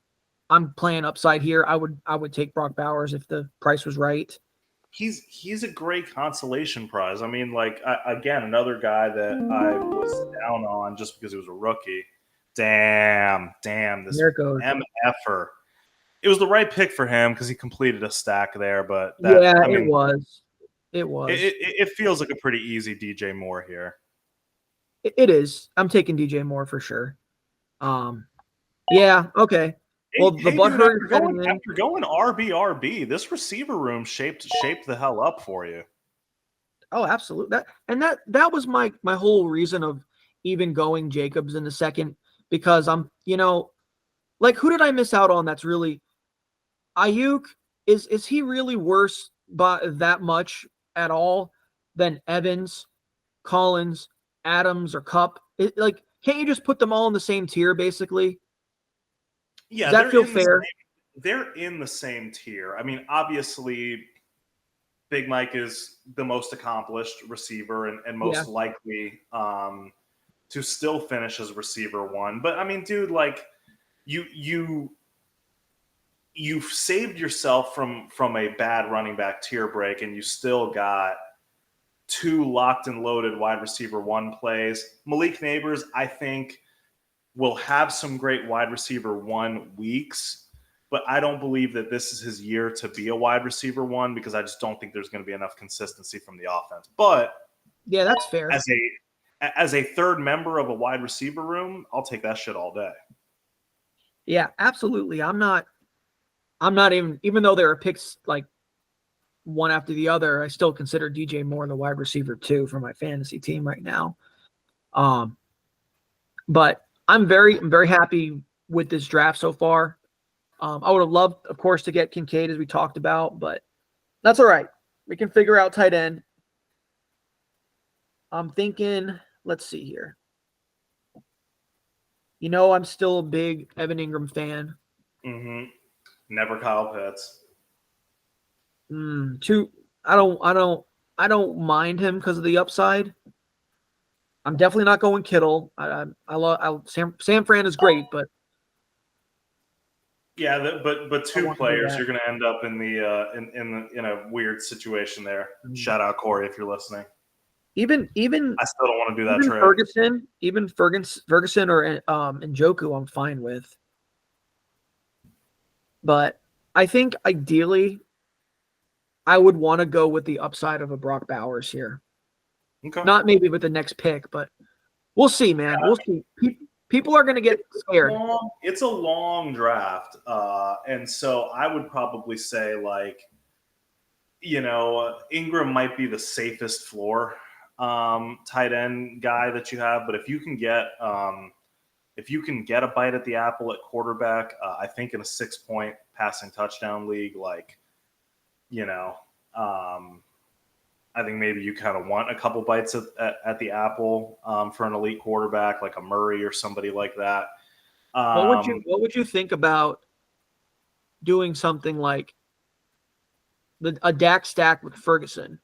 I'm playing upside here. I would take Brock Bowers if the price was right. He's a great consolation prize. I mean, again, another guy that I was down on just because he was a rookie. Damn, this MFer. It was the right pick for him because he completed a stack there, but it was. It feels like a pretty easy DJ Moore here. It is. I'm taking DJ Moore for sure. Yeah. Okay. Well, the butthurt after going RB, this receiver room shaped the hell up for you. Oh, absolutely. That was my whole reason of even going Jacobs in the 2nd, because I'm, who did I miss out on? That's really Ayuk. Is he really worse by that much at all than Evans, Collins, Adams, or Kupp? Can't you just put them all in the same tier, basically? Yeah, does that feel fair? They're in the same tier. I mean, obviously, Big Mike is the most accomplished receiver and most likely to still finish as receiver 1. But I mean, dude, you've saved yourself from a bad running back tier break, and you still got 2 locked and loaded wide receiver 1 plays. Malik Neighbors, I think, will have some great wide receiver 1 weeks, but I don't believe that this is his year to be a wide receiver 1 because I just don't think there's going to be enough consistency from the offense. But yeah, that's fair. As a 3rd member of a wide receiver room, I'll take that shit all day. Yeah, absolutely. I'm not even though there are picks like one after the other, I still consider DJ Moore the wide receiver 2 for my fantasy team right now. But I'm very happy with this draft so far. I would have loved, of course, to get Kincaid as we talked about, but that's all right. We can figure out tight end. I'm thinking, let's see here. I'm still a big Evan Ingram fan. Mm-hmm. Never Kyle Pitts. I don't mind him because of the upside. I'm definitely not going Kittle. I love Sam Fran is great, but yeah, but 2 players, you're going to end up in a weird situation there. Mm-hmm. Shout out Corey if you're listening. Even I still don't want to do that trade. Ferguson or Njoku, I'm fine with. But I think ideally, I would want to go with the upside of a Brock Bowers here. Okay. Not maybe with the next pick, but we'll see, man. We'll see. People are going to get scared. It's a long draft. And so I would probably say, like, Ingram might be the safest floor tight end guy that you have. But if you can get a bite at the apple at quarterback, I think in a 6-point passing touchdown league, like, I think maybe you kind of want a couple bites at the apple for an elite quarterback like a Murray or somebody like that. What would you think about doing something like a Dak stack with Ferguson?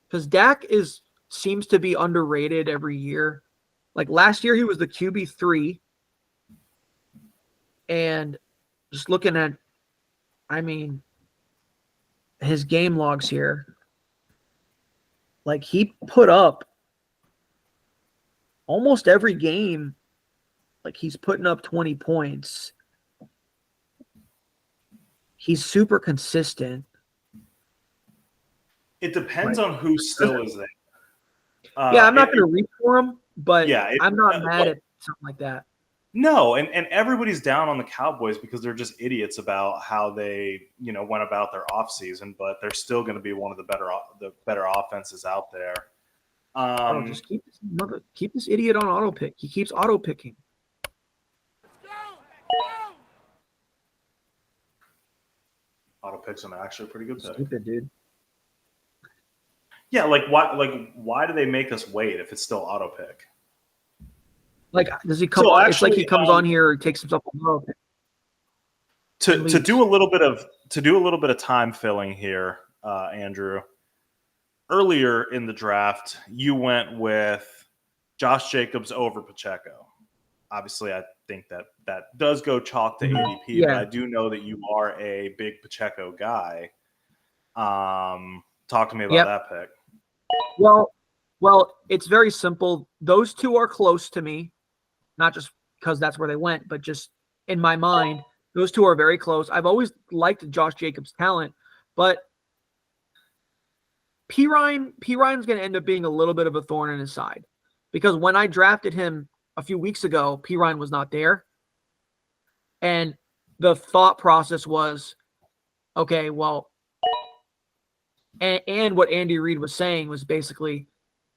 Because Dak seems to be underrated every year. Like last year, he was the QB3. And just looking at, his game logs here, like he put up almost every game, like he's putting up 20 points. He's super consistent. It depends on who still is there. Yeah, I'm not going to reach for him, but yeah, I'm not mad at something like that. No, and everybody's down on the Cowboys because they're just idiots about how they, went about their offseason, but they're still going to be one of the better offenses out there. Just keep this idiot on auto pick. He keeps auto picking. Auto picks are actually a pretty good pick. Stupid, dude. Yeah, why do they make us wait if it's still auto pick? Like, does he come on? It's like he comes on here and takes himself on auto pick. To do a little bit of time filling here, Andrew. Earlier in the draft, you went with Josh Jacobs over Pacheco. Obviously, I think that does go chalk to ADP, but I do know that you are a big Pacheco guy. Talk to me about that pick. Well, it's very simple. Those two are close to me, not just because that's where they went, but just in my mind, those two are very close. I've always liked Josh Jacobs' talent, but Piran's going to end up being a little bit of a thorn in his side because when I drafted him a few weeks ago, Piran was not there. And the thought process was, okay, well, and what Andy Reid was saying was basically,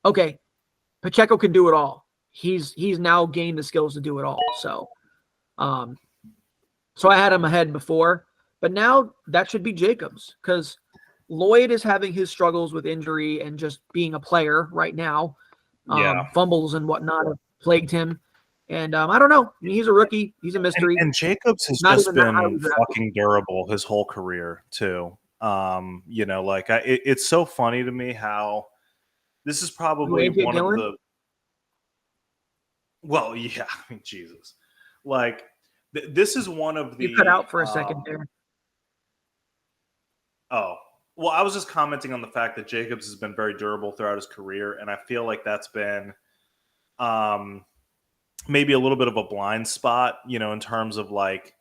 okay, Pacheco can do it all. He's now gained the skills to do it all. So I had him ahead before, but now that should be Jacobs because Lloyd is having his struggles with injury and just being a player right now. Fumbles and whatnot have plagued him. And I don't know. He's a rookie. He's a mystery. And Jacobs has just been fucking durable his whole career too. It's so funny to me how this is probably one of the. Well, yeah, Jesus. Like, this is one of the. You cut out for a second there. Oh, well, I was just commenting on the fact that Jacobs has been very durable throughout his career, and I feel like that's been maybe a little bit of a blind spot, in terms of like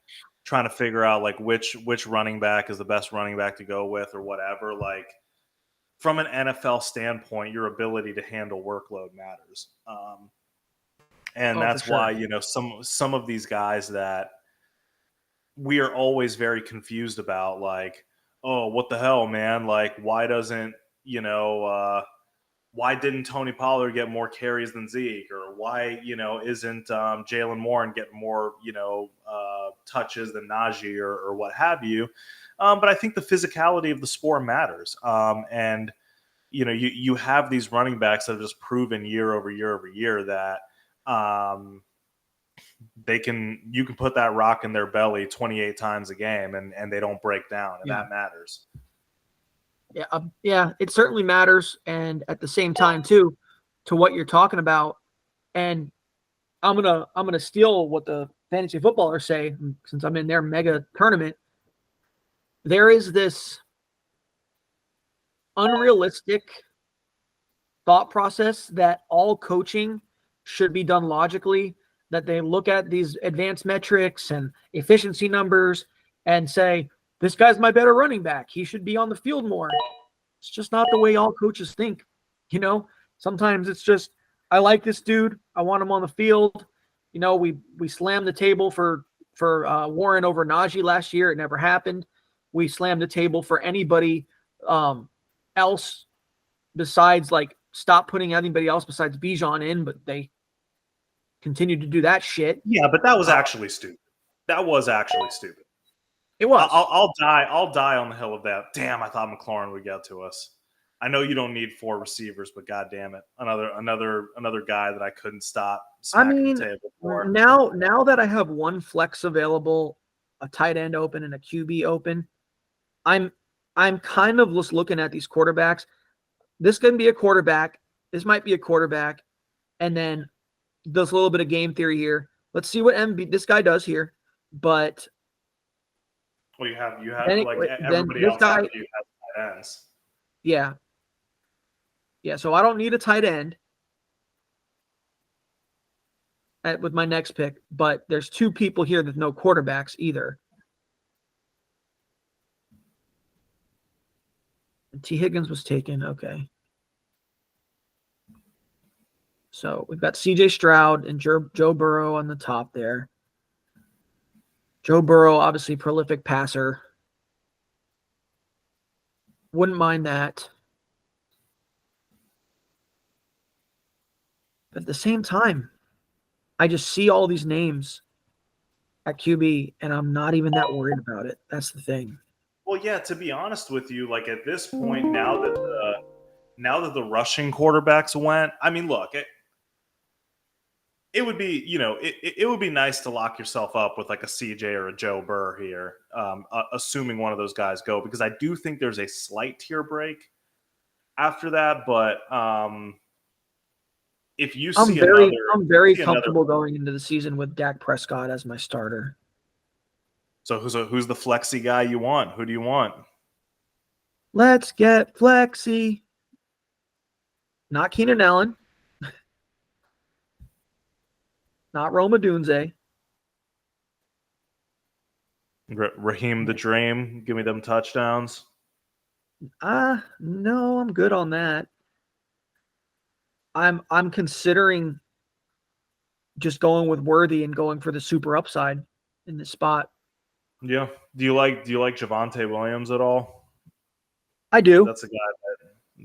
trying to figure out like which running back is the best running back to go with or whatever. Like, from an NFL standpoint, your ability to handle workload matters. And that's why, some of these guys that we are always very confused about, like, oh, what the hell, man? Like, why didn't Tony Pollard get more carries than Zeke? Or why, isn't Jalen Warren getting more, touches than Najee or what have you? But I think the physicality of the sport matters. And, you have these running backs that have just proven year over year over year that you can put that rock in their belly 28 times a game and they don't break down, and that matters. Yeah, it certainly matters. And at the same time too, to what you're talking about, and I'm gonna steal what the fantasy footballers say since I'm in their mega tournament. There is this unrealistic thought process that all coaching should be done logically, that they look at these advanced metrics and efficiency numbers and say, this guy's my better running back. He should be on the field more. It's just not the way all coaches think. You know, sometimes it's just, I like this dude. I want him on the field. You know, we slammed the table for Warren over Najee last year. It never happened. We slammed the table for anybody else besides, like, stop putting anybody else besides Bijan in, but they continued to do that shit. Yeah, but that was actually stupid. That was actually stupid. It was. I'll die on the hill of that. Damn, I thought McLaurin would get to us. I know you don't need 4 receivers, but god damn it, another guy that I couldn't stop smacking the table for. Now that I have one flex available, a tight end open and a QB open, I'm kind of just looking at these quarterbacks. This can be a quarterback. This might be a quarterback, and then does a little bit of game theory here. Let's see what this guy does here. But well, you have like everybody else after you have tight ends. Yeah. So I don't need a tight end with my next pick, but there's 2 people here with no quarterbacks either. And T. Higgins was taken. Okay. So we've got CJ Stroud and Joe Burrow on the top there. Joe Burrow, obviously prolific passer. Wouldn't mind that. But at the same time, I just see all these names at QB, and I'm not even that worried about it. That's the thing. Well, yeah, to be honest with you, like at this point, now that the rushing quarterbacks went, I mean, look, it would be, it would be nice to lock yourself up with like a CJ or a Joe Burr here, assuming one of those guys go, because I do think there's a slight tier break after that. But if you see I'm very comfortable going into the season with Dak Prescott as my starter. So who's the flexy guy you want? Who do you want? Let's get flexy. Not Keenan Allen. Not Roma Dunze. Raheem the Dream. Give me them touchdowns. No, I'm good on that. I'm considering just going with Worthy and going for the super upside in this spot. Yeah. Do you like Javonte Williams at all? I do. That's a guy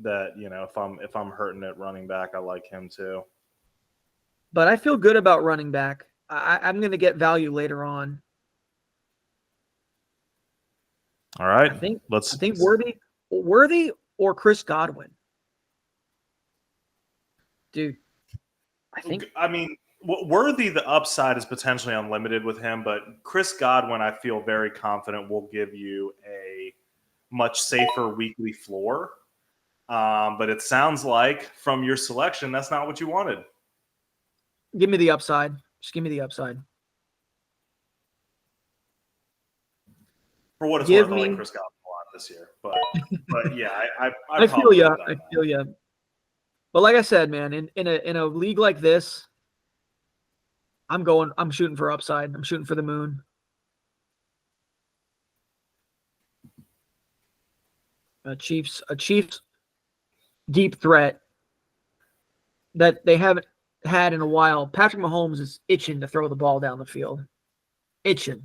that if I'm hurting at running back, I like him too. But I feel good about running back. I'm going to get value later on. All right. I think Worthy or Chris Godwin. Dude, I mean, Worthy, the upside is potentially unlimited with him, but Chris Godwin, I feel very confident will give you a much safer weekly floor. But it sounds like from your selection, that's not what you wanted. Give me the upside. Just give me the upside. For what it's worth, I like Chris Godwin a lot this year. But yeah, I feel you. I feel you. But like I said, man, in a league like this, I'm shooting for upside. I'm shooting for the moon. A Chiefs deep threat that they haven't had in a while. Patrick Mahomes is itching to throw the ball down the field. Itching.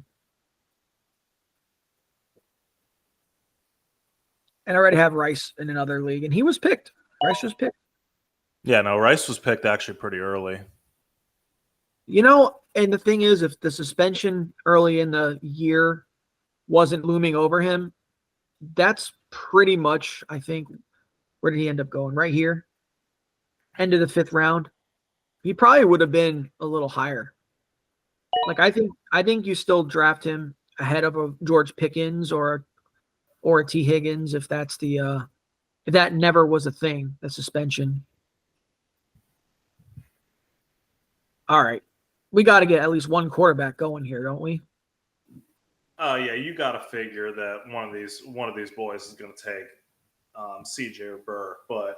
And I already have Rice in another league, and he was picked. Rice was picked. Yeah, no, Rice was picked actually pretty early. And the thing is, if the suspension early in the year wasn't looming over him, that's pretty much, I think, where did he end up going? Right here. End of the 5th round. He probably would have been a little higher. Like, I think you still draft him ahead of a George Pickens or a T. Higgins if that's if that never was a thing, the suspension. All right. We got to get at least one quarterback going here, don't we? Yeah, you got to figure that one of these boys is going to take CJ or Burr, but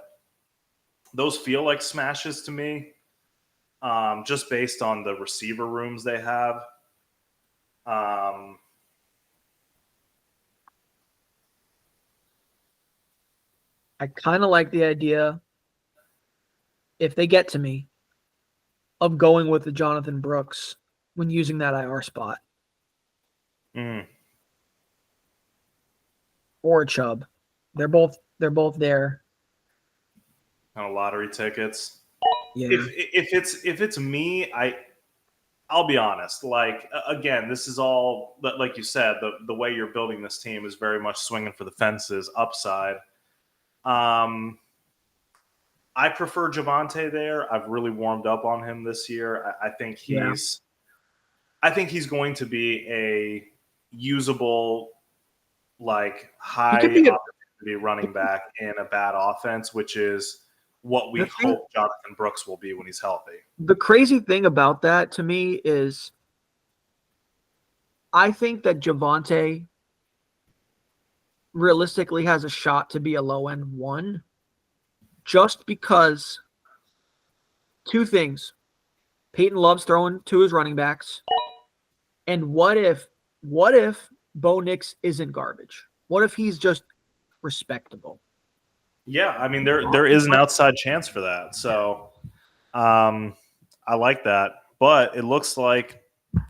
those feel like smashes to me, just based on the receiver rooms they have. I kind of like the idea if they get to me, of going with the Jonathan Brooks when using that IR spot. Or Chubb. They're both there. Kind of lottery tickets. Yeah. If it's me, I'll be honest. Like, again, this is all, like you said, the way you're building this team is very much swinging for the fences, upside. I prefer Javonte there. I've really warmed up on him this year. I think he's going to be a usable, like, high opportunity running back in a bad offense, which is what we hope Jonathan Brooks will be when he's healthy. The crazy thing about that to me is I think that Javonte realistically has a shot to be a low-end 1 just because two things. Peyton loves throwing to his running backs. And what if Bo Nix isn't garbage? What if he's just respectable? Yeah, I mean there is an outside chance for that. So I like that. But it looks like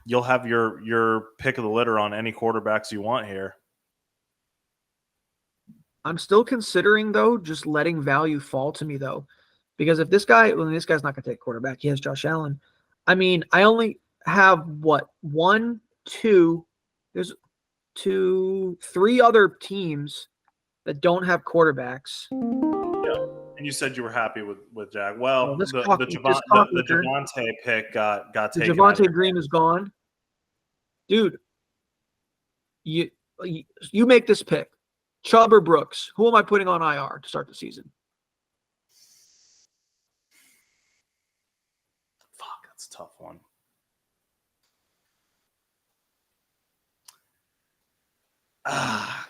you'll have your pick of the litter on any quarterbacks you want here. I'm still considering, though, just letting value fall to me, though. Because if this guy's not going to take quarterback, he has Josh Allen. I mean, I only have, there's 3 other teams that don't have quarterbacks. Yeah. And you said you were happy with Jack. Well, the Javonte pick got taken. Javonte Green is gone. Dude, you make this pick. Chubb or Brooks? Who am I putting on IR to start the season? Fuck, that's a tough one.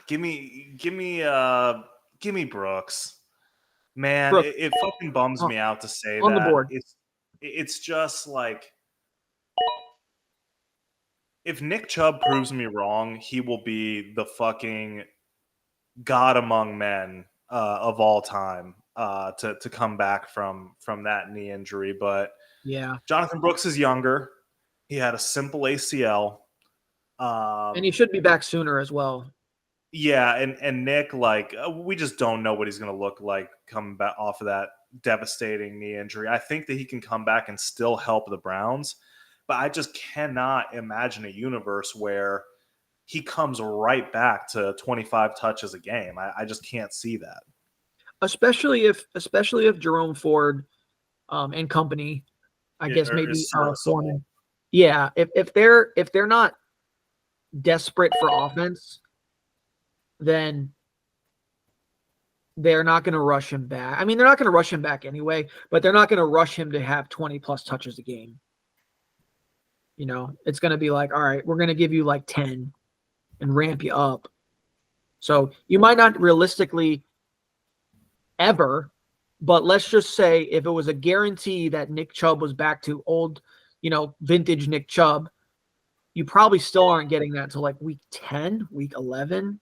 Give me Brooks. Man, Brooks. It fucking bums me out to say on that. The board. It's just like, if Nick Chubb proves me wrong, he will be the fucking god among men of all time to come back from that knee injury. But yeah, Jonathan Brooks is younger. He had a simple ACL. And he should be back sooner as well. Yeah, and Nick, like, we just don't know what he's going to look like coming back off of that devastating knee injury. I think that he can come back and still help the Browns, but I just cannot imagine a universe where he comes right back to 25 touches a game. I just can't see that. Especially if Jerome Ford and company, I guess maybe Foreman. Yeah, if they're not desperate for offense, then they're not going to rush him back. I mean, they're not going to rush him back anyway, but they're not going to rush him to have 20-plus touches a game. You know, it's going to be like, all right, we're going to give you like 10 and ramp you up. So you might not realistically ever, but let's just say if it was a guarantee that Nick Chubb was back to old, vintage Nick Chubb, you probably still aren't getting that until like week 10, week 11.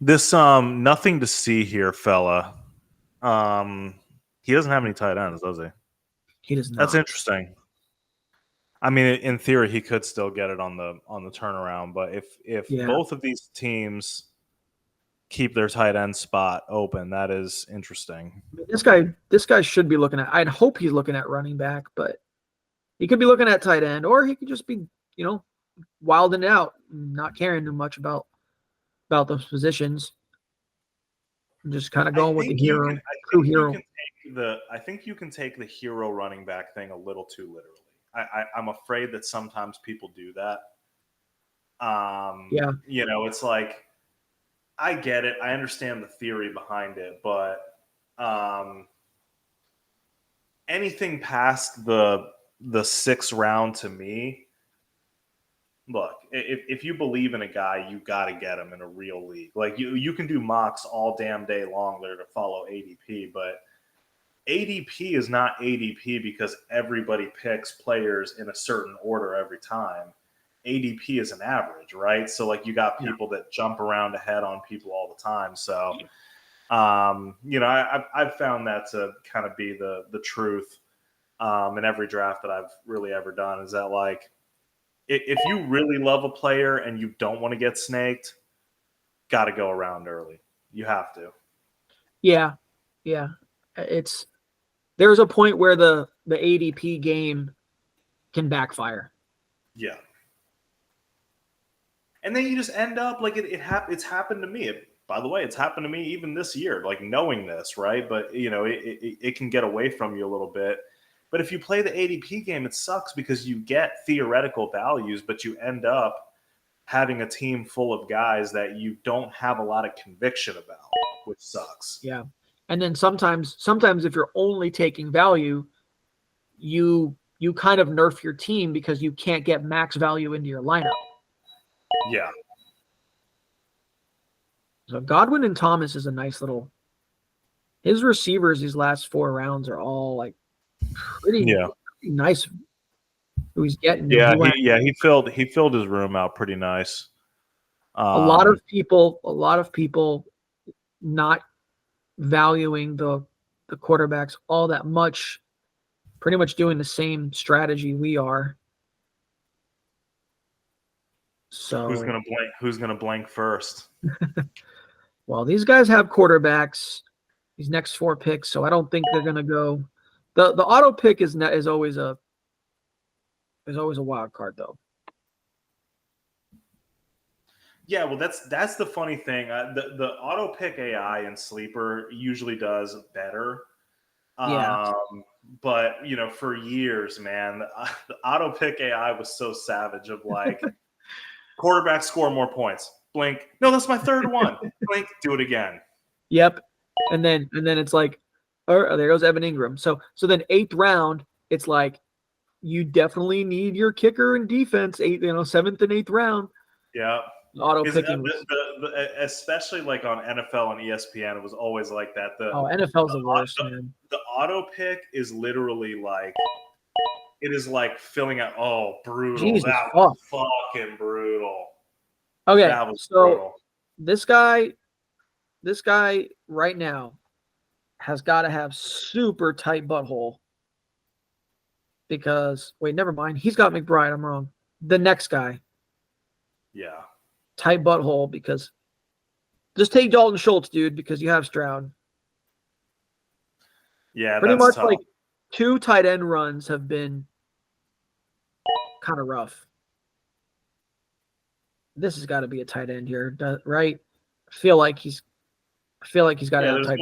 This nothing to see here, fella. He doesn't have any tight ends, does he? He does not. That's interesting. I mean, in theory, he could still get it on the turnaround, but if both of these teams keep their tight end spot open, that is interesting. This guy should be looking at. I'd hope he's looking at running back, but he could be looking at tight end, or he could just be, wilding out, not caring too much about those positions. I'm just kind of going with the hero. I think you can take the hero running back thing a little too literally. I'm afraid that sometimes people do that. Yeah. It's like, I get it. I understand the theory behind it, but anything past the 6th round to me, look, if you believe in a guy, you got to get him in a real league. Like, you can do mocks all damn day long there to follow ADP, but ADP is not ADP because everybody picks players in a certain order every time. ADP is an average, right? So, like, you got people that jump around ahead on people all the time. So I've found that to kind of be the truth in every draft that I've really ever done, is that like if you really love a player and you don't want to get snaked, got to go around early. You have to. Yeah. There's a point where the ADP game can backfire. Yeah. And then you just end up like it's happened to me. By the way, it's happened to me even this year, like knowing this, right? But it can get away from you a little bit. But if you play the ADP game, it sucks because you get theoretical values, but you end up having a team full of guys that you don't have a lot of conviction about, which sucks. Yeah. And then sometimes if you're only taking value, you kind of nerf your team because you can't get max value into your lineup. Yeah. So Godwin and Thomas is a nice little. His receivers these last 4 rounds are all like pretty nice. Who he's getting? Yeah, he filled his room out pretty nice. A lot of people not valuing the quarterbacks all that much, pretty much doing the same strategy we are. So who's gonna blank first? Well, these guys have quarterbacks these next 4 picks, so I don't think they're gonna go. The auto pick is always a wild card though. Yeah, well, that's the funny thing. The auto pick AI in Sleeper usually does better. Yeah. But for years, man, the auto pick AI was so savage. Of like, quarterbacks score more points. Blink. No, that's my third one. Blink. Do it again. Yep. And then it's like, oh, there goes Evan Ingram. So then 8th round, it's like you definitely need your kicker and defense. 7th and 8th round. Yeah. Auto picking, especially like on NFL and ESPN, it was always like that. NFL's the worst, man. The auto pick is literally like, it is like filling out. Oh, brutal! Jesus, that was fucking brutal. Okay, that was so brutal. This guy right now has got to have super tight butthole because wait, never mind. He's got McBride. I'm wrong. The next guy. Yeah. Tight butthole because just take Dalton Schultz, dude, because you have Stroud. Yeah, pretty much tough. Like 2 tight end runs have been kind of rough. This has got to be a tight end here, right? I feel like he's got to have tight.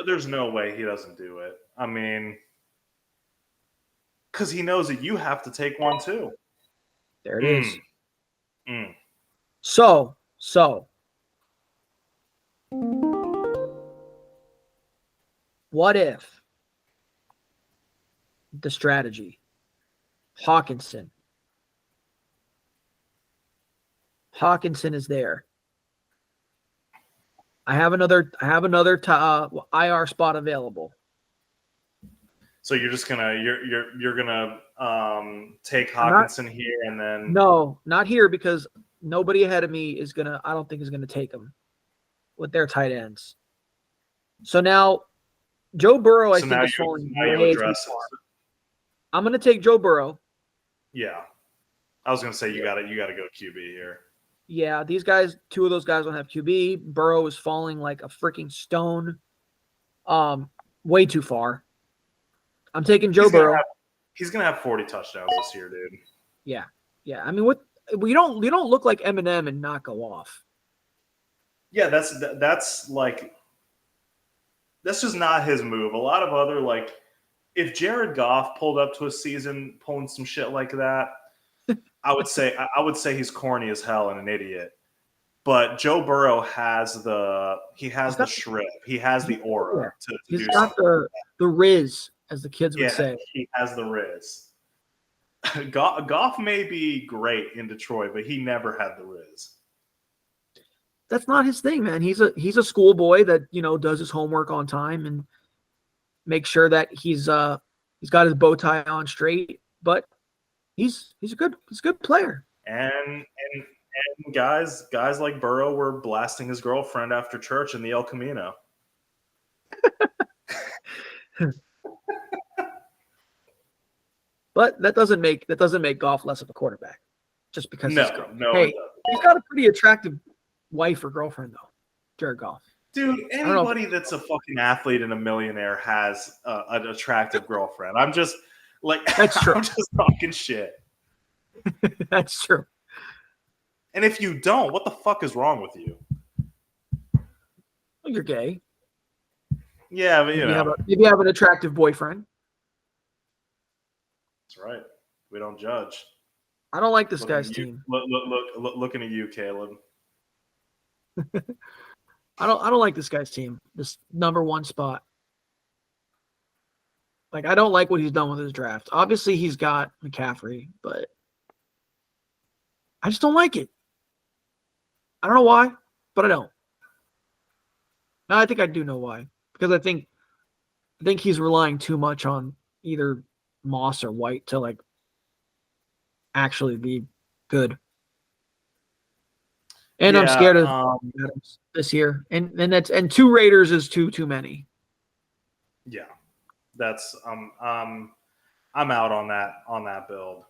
There's no way he doesn't do it. I mean, because he knows that you have to take one too. There it is. So what if the strategy Hawkinson is there? I have another IR spot available. So you're just gonna you're gonna take Hawkinson here and then no, not here because nobody ahead of me I don't think is gonna take him with their tight ends. So now Joe Burrow, I think is falling way too far. I'm gonna take Joe Burrow. Yeah, I was gonna say you gotta go QB here. Yeah, these guys, 2 of those guys don't have QB. Burrow is falling like a freaking stone. Way too far. I'm taking Joe Burrow. He's gonna have 40 touchdowns this year, dude. Yeah. I mean, you don't look like Eminem and not go off. Yeah, that's just not his move. A lot of other like, if Jared Goff pulled up to a season pulling some shit like that, I would say he's corny as hell and an idiot. But Joe Burrow has the shriv. He has the aura to he's do got something. the riz, as the kids would say. He has the riz. Goff may be great in Detroit, but he never had the riz. That's not his thing, man. He's a schoolboy that does his homework on time and makes sure that he's got his bow tie on straight. But he's a good player. And guys like Burrow were blasting his girlfriend after church in the El Camino. But that doesn't make Goff less of a quarterback just because he's girl. No, hey, he's got a pretty attractive wife or girlfriend though, Jared Goff. Dude, anybody that's a fucking athlete and a millionaire has an attractive girlfriend. I'm just like, that's true. I'm just talking shit. That's true. And if you don't, what the fuck is wrong with you? Well, you're gay. Yeah, but you have an attractive boyfriend. That's right. We don't judge. I don't like this guy's team. Looking at you, Caleb. I don't like this guy's team. This number 1 spot. Like, I don't like what he's done with his draft. Obviously, he's got McCaffrey, but I just don't like it. I don't know why, but I don't. Now, I think I do know why. Because I think he's relying too much on either Moss or White to like actually be good. And I'm scared of Adams this year. And 2 Raiders is too many. Yeah. That's I'm out on that build.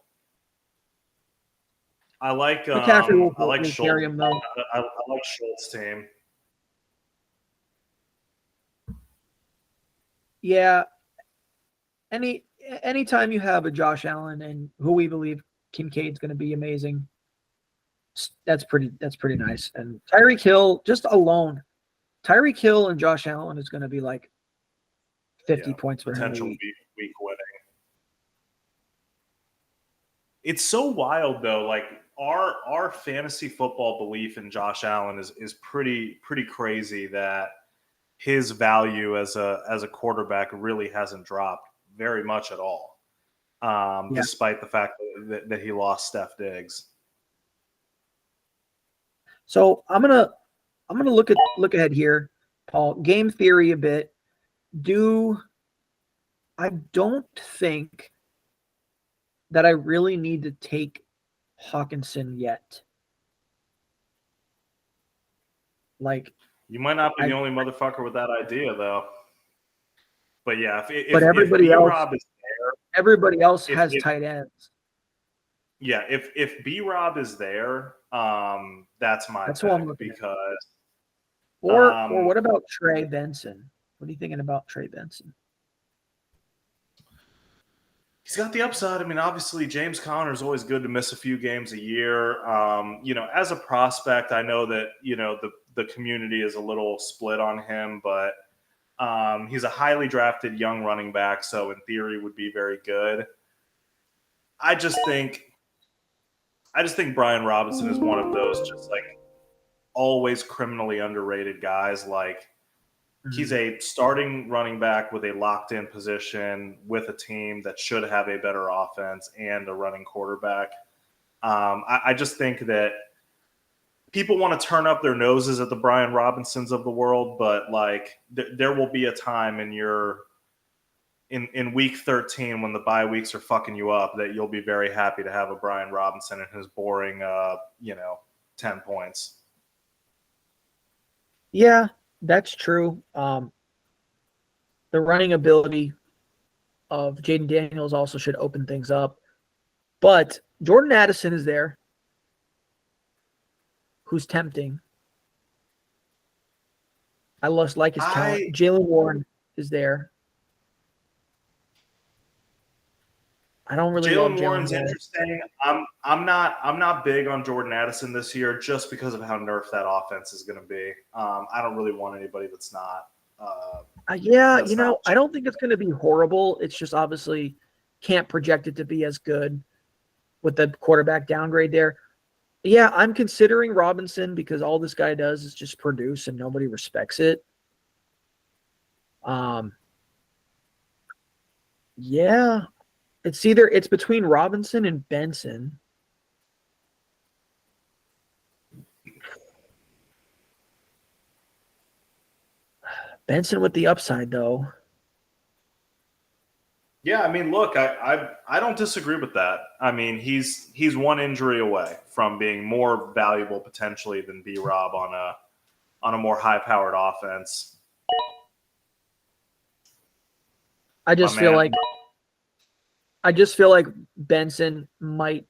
I like Schultz. Carry him, though. I like Schultz' team. Yeah. Anytime you have a Josh Allen and who we believe Kincaid's going to be amazing, that's pretty nice. And Tyreek Hill, just alone, Tyreek Hill and Josh Allen is going to be like 50 points for potential him. week winning. It's so wild though. Like our fantasy football belief in Josh Allen is pretty crazy that his value as a quarterback really hasn't dropped very much at all, despite the fact that he lost Steph Diggs. So I'm gonna look ahead here, Paul. Game theory a bit. I don't think that I really need to take Hawkinson yet. Like, you might not be the only motherfucker with that idea, though. But yeah, but everybody else is there, everybody else has tight ends. Yeah, if B-Rob is there, that's my pick because. Or what about Trey Benson? What are you thinking about Trey Benson? He's got the upside. I mean, obviously, James Conner is always good to miss a few games a year. As a prospect, I know that the community is a little split on him, but he's a highly drafted young running back, so in theory would be very good. I just think Brian Robinson is one of those just like always criminally underrated guys. Like, he's a starting running back with a locked-in position with a team that should have a better offense and a running quarterback. I just think that people want to turn up their noses at the Brian Robinsons of the world, but like there will be a time in week 13 when the bye weeks are fucking you up that you'll be very happy to have a Brian Robinson and his boring 10 points. Yeah, that's true. The running ability of Jaden Daniels also should open things up. But Jordan Addison is there, who's tempting. I like his talent. Jalen Warren is there. I don't really love Jalen Warren's interesting. I'm not big on Jordan Addison this year just because of how nerfed that offense is going to be. I don't really want anybody that's not. I don't think it's going to be horrible. It's just obviously can't project it to be as good with the quarterback downgrade there. Yeah, I'm considering Robinson because all this guy does is just produce and nobody respects it. Yeah. It's between Robinson and Benson. Benson with the upside, though. Yeah, I mean, look, I don't disagree with that. I mean, he's one injury away from being more valuable potentially than B-Rob on a more high-powered offense. I just feel like Benson might,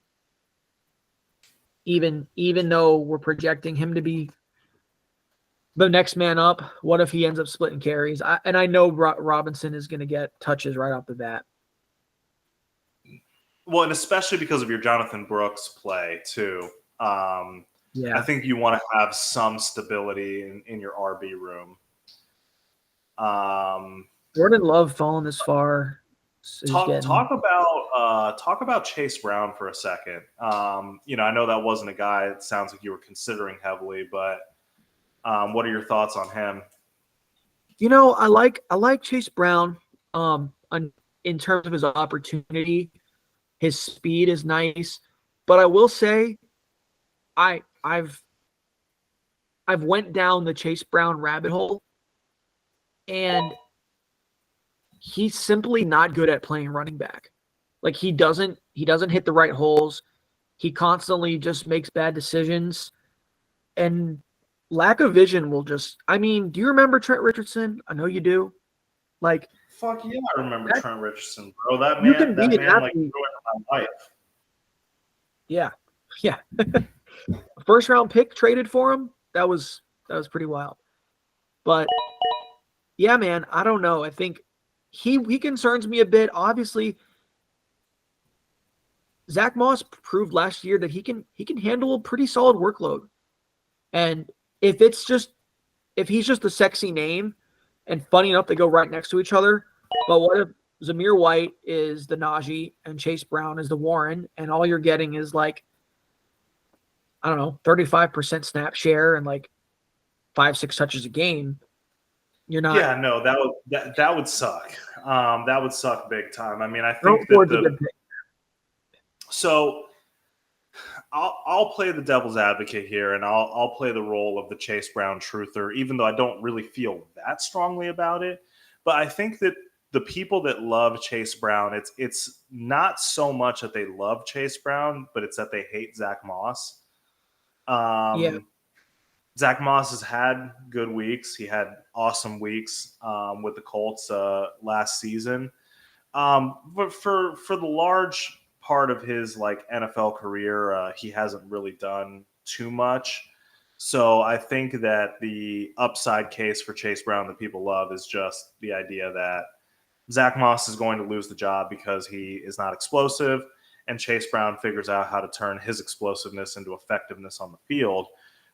even though we're projecting him to be the next man up, what if he ends up splitting carries? I know Robinson is going to get touches right off the bat. Well, and especially because of your Jonathan Brooks play too. Yeah, I think you want to have some stability in your RB room. Jordan Love falling this far. Talk about Chase Brown for a second. You know, I know that wasn't a guy. It sounds like you were considering heavily, but what are your thoughts on him? You know, I like Chase Brown. In terms of his opportunity, his speed is nice, but I will say, I've went down the Chase Brown rabbit hole, and he's simply not good at playing running back. Like he doesn't hit the right holes. He constantly just makes bad decisions, and lack of vision will just. I mean, do you remember Trent Richardson? I know you do. Like, fuck yeah, I remember Trent Richardson, bro. That you man, can be that man, like athlete. ruined my life. Yeah. First round pick traded for him. That was pretty wild. But yeah, man, I don't know. I think he concerns me a bit. Obviously, Zach Moss proved last year that he can handle a pretty solid workload. And if he's just a sexy name, and funny enough, they go right next to each other. But what if Zamir White is the Najee and Chase Brown is the Warren, and all you're getting is like, I don't know, 35% snap share and like 5-6 touches a game? You're not. Yeah, no, that would suck. That would suck big time. I mean, I think so. I'll play the devil's advocate here, and I'll play the role of the Chase Brown truther, even though I don't really feel that strongly about it. But I think that the people that love Chase Brown, it's not so much that they love Chase Brown, but it's that they hate Zach Moss. Zach Moss has had good weeks. He had awesome weeks with the Colts last season. But for the large part of his like NFL career, he hasn't really done too much. So I think that the upside case for Chase Brown that people love is just the idea that Zach Moss is going to lose the job because he is not explosive, and Chase Brown figures out how to turn his explosiveness into effectiveness on the field.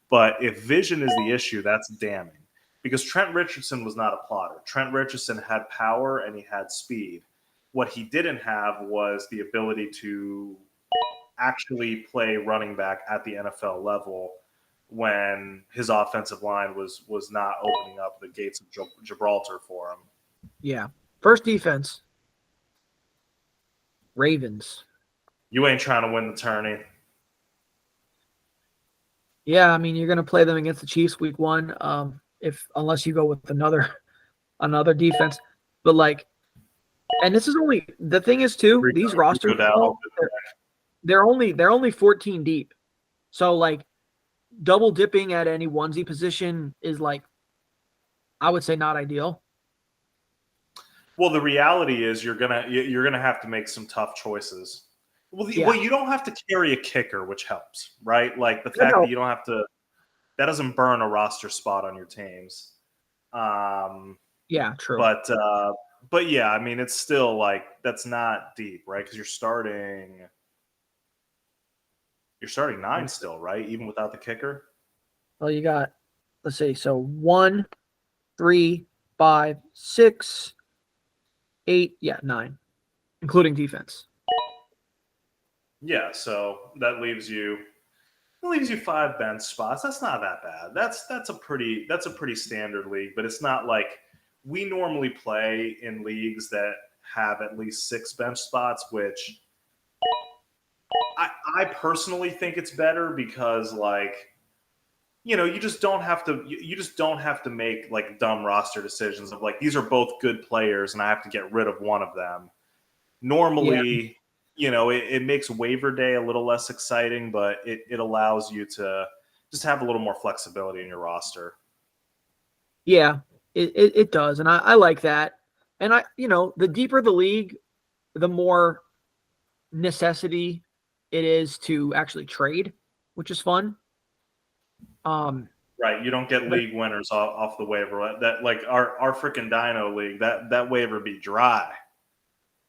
But if vision is the issue, that's damning, because Trent Richardson was not a plotter. Trent Richardson had power and he had speed. What he didn't have was the ability to actually play running back at the NFL level when his offensive line was not opening up the gates of Gibraltar for him. Yeah. First defense. Ravens. You ain't trying to win the tourney. Yeah, I mean, you're going to play them against the Chiefs week 1, unless you go with another defense. But like, and this is only the thing is too. These rosters, they're only 14 deep. So like, double dipping at any onesie position is like, I would say, not ideal. Well, the reality is you're gonna have to make some tough choices. Well, you don't have to carry a kicker, which helps, right? Like the fact that you don't have to, that doesn't burn a roster spot on your teams. Yeah, true. But yeah, I mean, it's still like that's not deep, right? Because you're starting 9 still, right? Even without the kicker. Well, you got, let's see, so 1, 3, 5, 6, 8, 9, including defense. Yeah, so that leaves you 5 bench spots. That's not that bad. That's a pretty standard league, but it's not like we normally play in leagues that have at least 6 bench spots, which I personally think it's better because, like, you know, you just don't have to make like dumb roster decisions of like, these are both good players and I have to get rid of one of them. Normally, you know, it makes waiver day a little less exciting, but it allows you to just have a little more flexibility in your roster. Yeah, it does. And I like that. And the deeper the league, the more necessity it is to actually trade, which is fun. Right, you don't get league winners off the waiver. That like our freaking Dino league, that waiver be dry.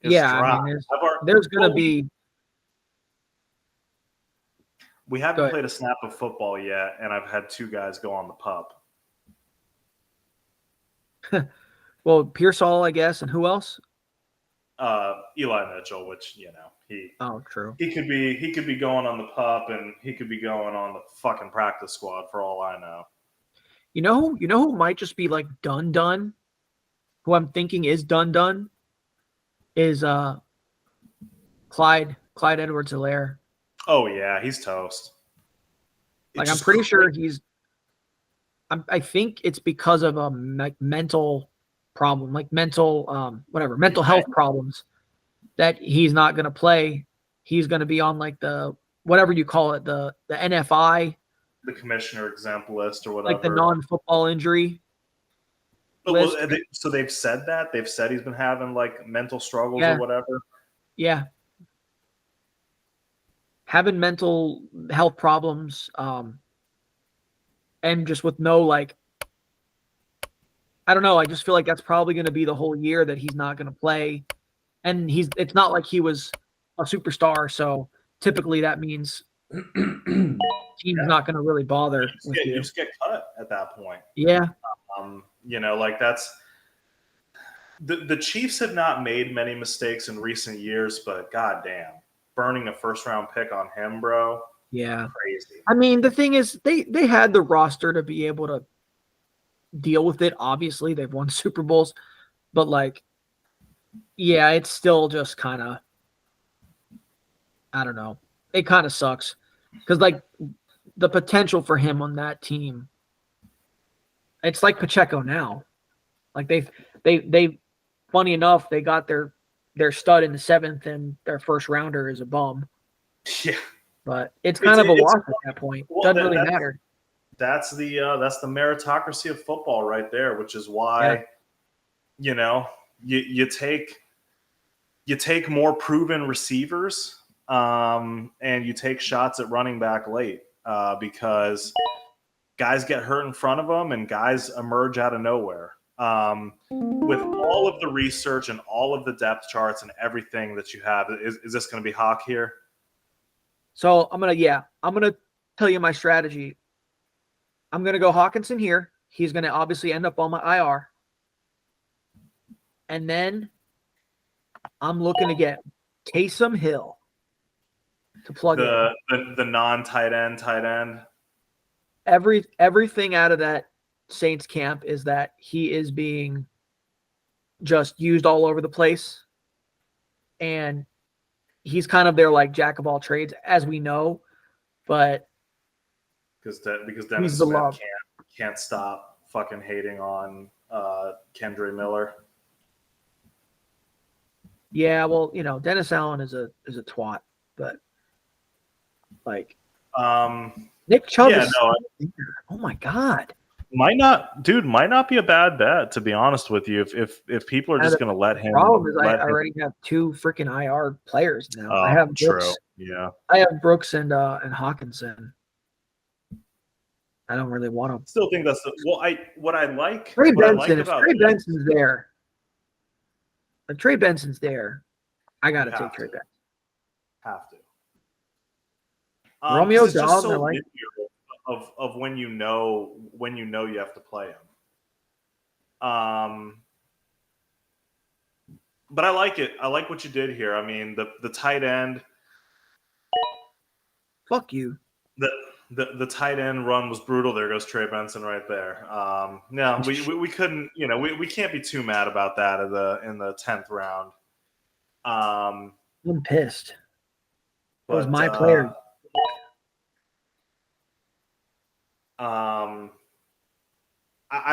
It's dry. I mean, there's gonna be. We haven't played a snap of football yet, and I've had 2 guys go on the pup. Well, Pearsall, I guess, and who else? Eli Mitchell, which he. Oh, true. He could be going on the pup, and he could be going on the fucking practice squad for all I know. You know who might just be like done. Who I'm thinking is done. Is Clyde Edwards-Helaire. Oh yeah, he's toast. Like I'm pretty sure I think it's because of a mental problem, like mental health problems, that he's not going to play. He's going to be on like the whatever you call it, the NFI, the commissioner exempt list or whatever, like the non-football injury. Well, so they've said that he's been having like mental struggles or whatever. Yeah. Having mental health problems, and just with no I don't know. I just feel like that's probably going to be the whole year that he's not going to play, and it's not like he was a superstar. So typically that means team's not going to really bother with you. You just get cut at that point. Yeah. That's the Chiefs have not made many mistakes in recent years, but goddamn, burning a first-round pick on him, bro. Yeah. Crazy. I mean, the thing is, they had the roster to be able to deal with it. Obviously, they've won Super Bowls, but it's still just kind of, I don't know. It kind of sucks because the potential for him on that team, it's like Pacheco now. Like they funny enough, they got their stud in the 7th, and their first rounder is a bum. Yeah. But it's kind of a wash at that point. Well, doesn't really matter. That's the meritocracy of football right there, which is why you take more proven receivers, and you take shots at running back late, because guys get hurt in front of them and guys emerge out of nowhere. With all of the research and all of the depth charts and everything that you have, is this going to be Hawk here? So I'm gonna tell you my strategy. I'm gonna go Hawkinson here. He's gonna obviously end up on my IR, and then I'm looking to get Taysom Hill to plug in the non-tight end. Everything out of that Saints camp is that he is being just used all over the place, and he's kind of their jack of all trades, as we know, but because Dennis Smith can't stop fucking hating on Kendre Miller. Yeah, well, Dennis Allen is a twat, but Nick Chubb. Oh my God. Might not be a bad bet, to be honest with you. If people are just going to let him. The problem is I already have 2 freaking IR players now. I have Brooks. True. Yeah. I have Brooks and Hawkinson. I don't really want them. Still think that's what I like. Trey Benson. If Trey Benson's there, if Trey Benson's there, I got to take Trey Benson. Have to. Romeo Dobbs, I like. Of when you know you have to play him. But I like it. I like what you did here. I mean, the tight end. Fuck you. The tight end run was brutal. There goes Trey Benson right there. No, we couldn't. We can't be too mad about that in the 10th round. I'm pissed. It was my player. I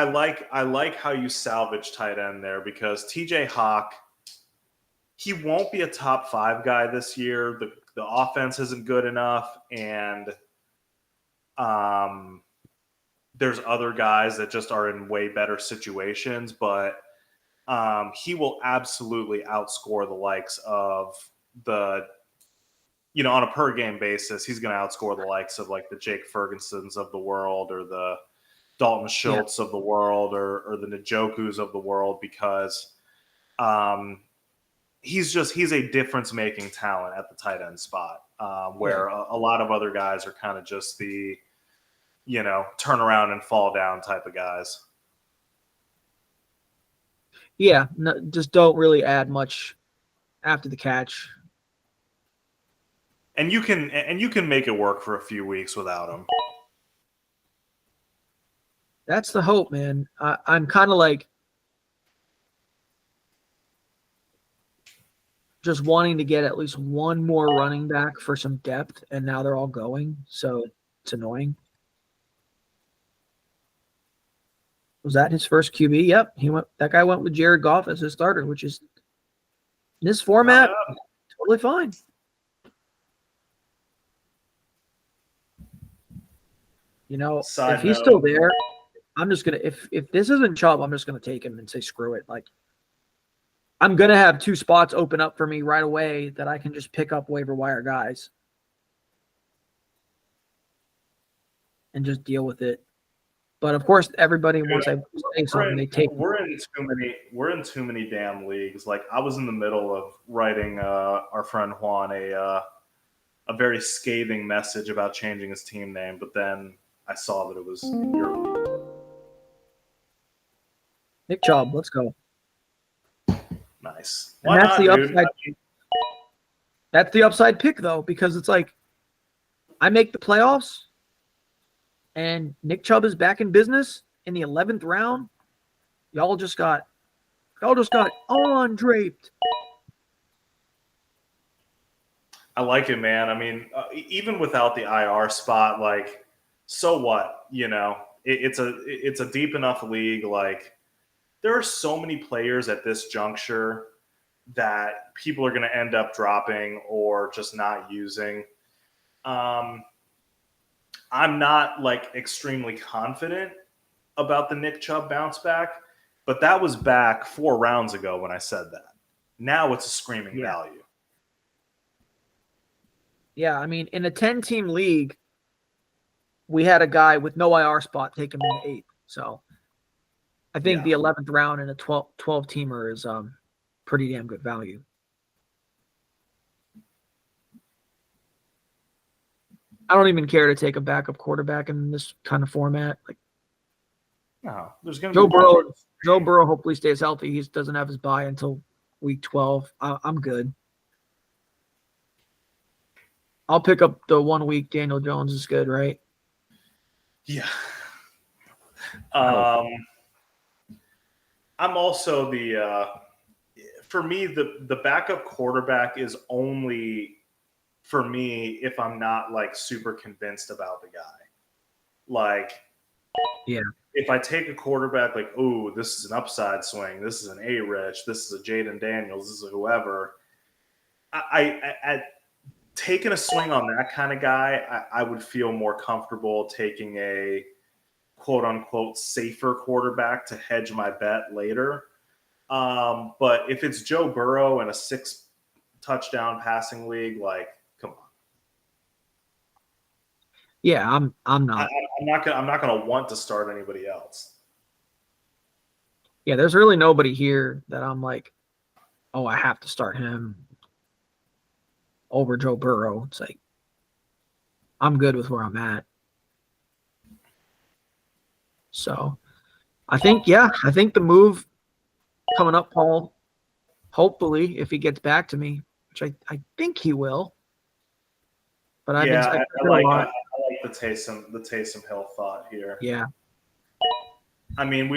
like how you salvage tight end there, because TJ Hawk, he won't be a top 5 guy this year. The offense isn't good enough, and there's other guys that just are in way better situations. But he will absolutely outscore the likes of the, on a per game basis, he's going to outscore the likes of like the Jake Fergusons of the world or the Dalton Schultz of the world or the Njokus of the world because he's a difference-making talent at the tight end spot where a lot of other guys are kind of just the, turn around and fall down type of guys. Yeah, no, just don't really add much after the catch. And you can make it work for a few weeks without him. That's the hope, man. I'm kind of like just wanting to get at least one more running back for some depth, and now they're all going, so it's annoying. Was that his first QB? Yep, that guy went with Jared Goff as his starter, which is in this format totally fine. If he's still there, I'm just gonna if this isn't Chubb, I'm just gonna take him and say screw it. Like I'm gonna have 2 spots open up for me right away that I can just pick up waiver wire guys and just deal with it. But of course, everybody wants to say something. They take. We're in too many damn leagues. Like I was in the middle of writing our friend Juan a very scathing message about changing his team name, but then I saw that it was in your league. Nick Chubb, let's go. Nice. And that's the upside. That's the upside pick though, because it's like I make the playoffs. And Nick Chubb is back in business in the 11th round. Y'all just got undraped. I like it, man. I mean, even without the IR spot, like, so what? It's a deep enough league. Like, there are so many players at this juncture that people are going to end up dropping or just not using. I'm not like extremely confident about the Nick Chubb bounce back, but that was back 4 rounds ago when I said that. Now it's a screaming value. Yeah, I mean, in a 10-team league, we had a guy with no IR spot take him in the 8th. So I think the 11th round in a 12-teamer is pretty damn good value. I don't even care to take a backup quarterback in this kind of format. Like, no, there's going to be Joe Burrow hopefully stays healthy. He doesn't have his bye until week 12. I'm good. I'll pick up the 1 week Daniel Jones is good, right? Yeah. I'm also for me, the backup quarterback is only for me if I'm not like super convinced about the guy. Like, if I take a quarterback like, oh, this is an upside swing, this is an A-Rich, this is a Jaden Daniels, this is a whoever, I taking a swing on that kind of guy, I would feel more comfortable taking a quote-unquote safer quarterback to hedge my bet later. But if it's Joe Burrow in a 6-touchdown passing league, like, come on. Yeah, I'm not. I'm not gonna want to start anybody else. Yeah, there's really nobody here that I'm like, oh, I have to start him over Joe Burrow. It's like I'm good with where I'm at. So I think the move coming up, Paul, hopefully, if he gets back to me, which I think he will. But I've been I like the Taysom Hill thought here. Yeah. I mean,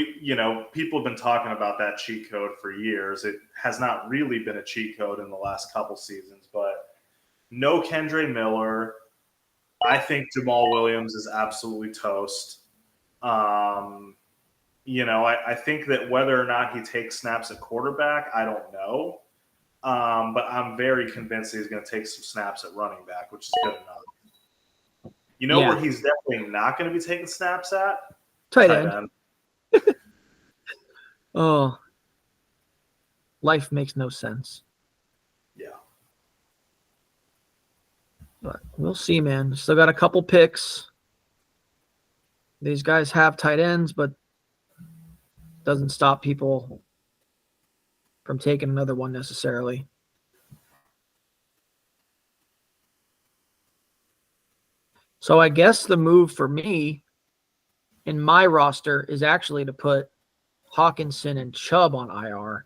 people have been talking about that cheat code for years. It has not really been a cheat code in the last couple seasons, but no Kendre Miller. I think Jamal Williams is absolutely toast. I think that whether or not he takes snaps at quarterback, I don't know. But I'm very convinced he's going to take some snaps at running back, which is good enough. Where he's definitely not going to be taking snaps at? Tight end. Oh. Life makes no sense. Yeah. But we'll see, man. Still got a couple picks. These guys have tight ends, but doesn't stop people from taking another one necessarily. So I guess the move for me in my roster is actually to put Hawkinson and Chubb on IR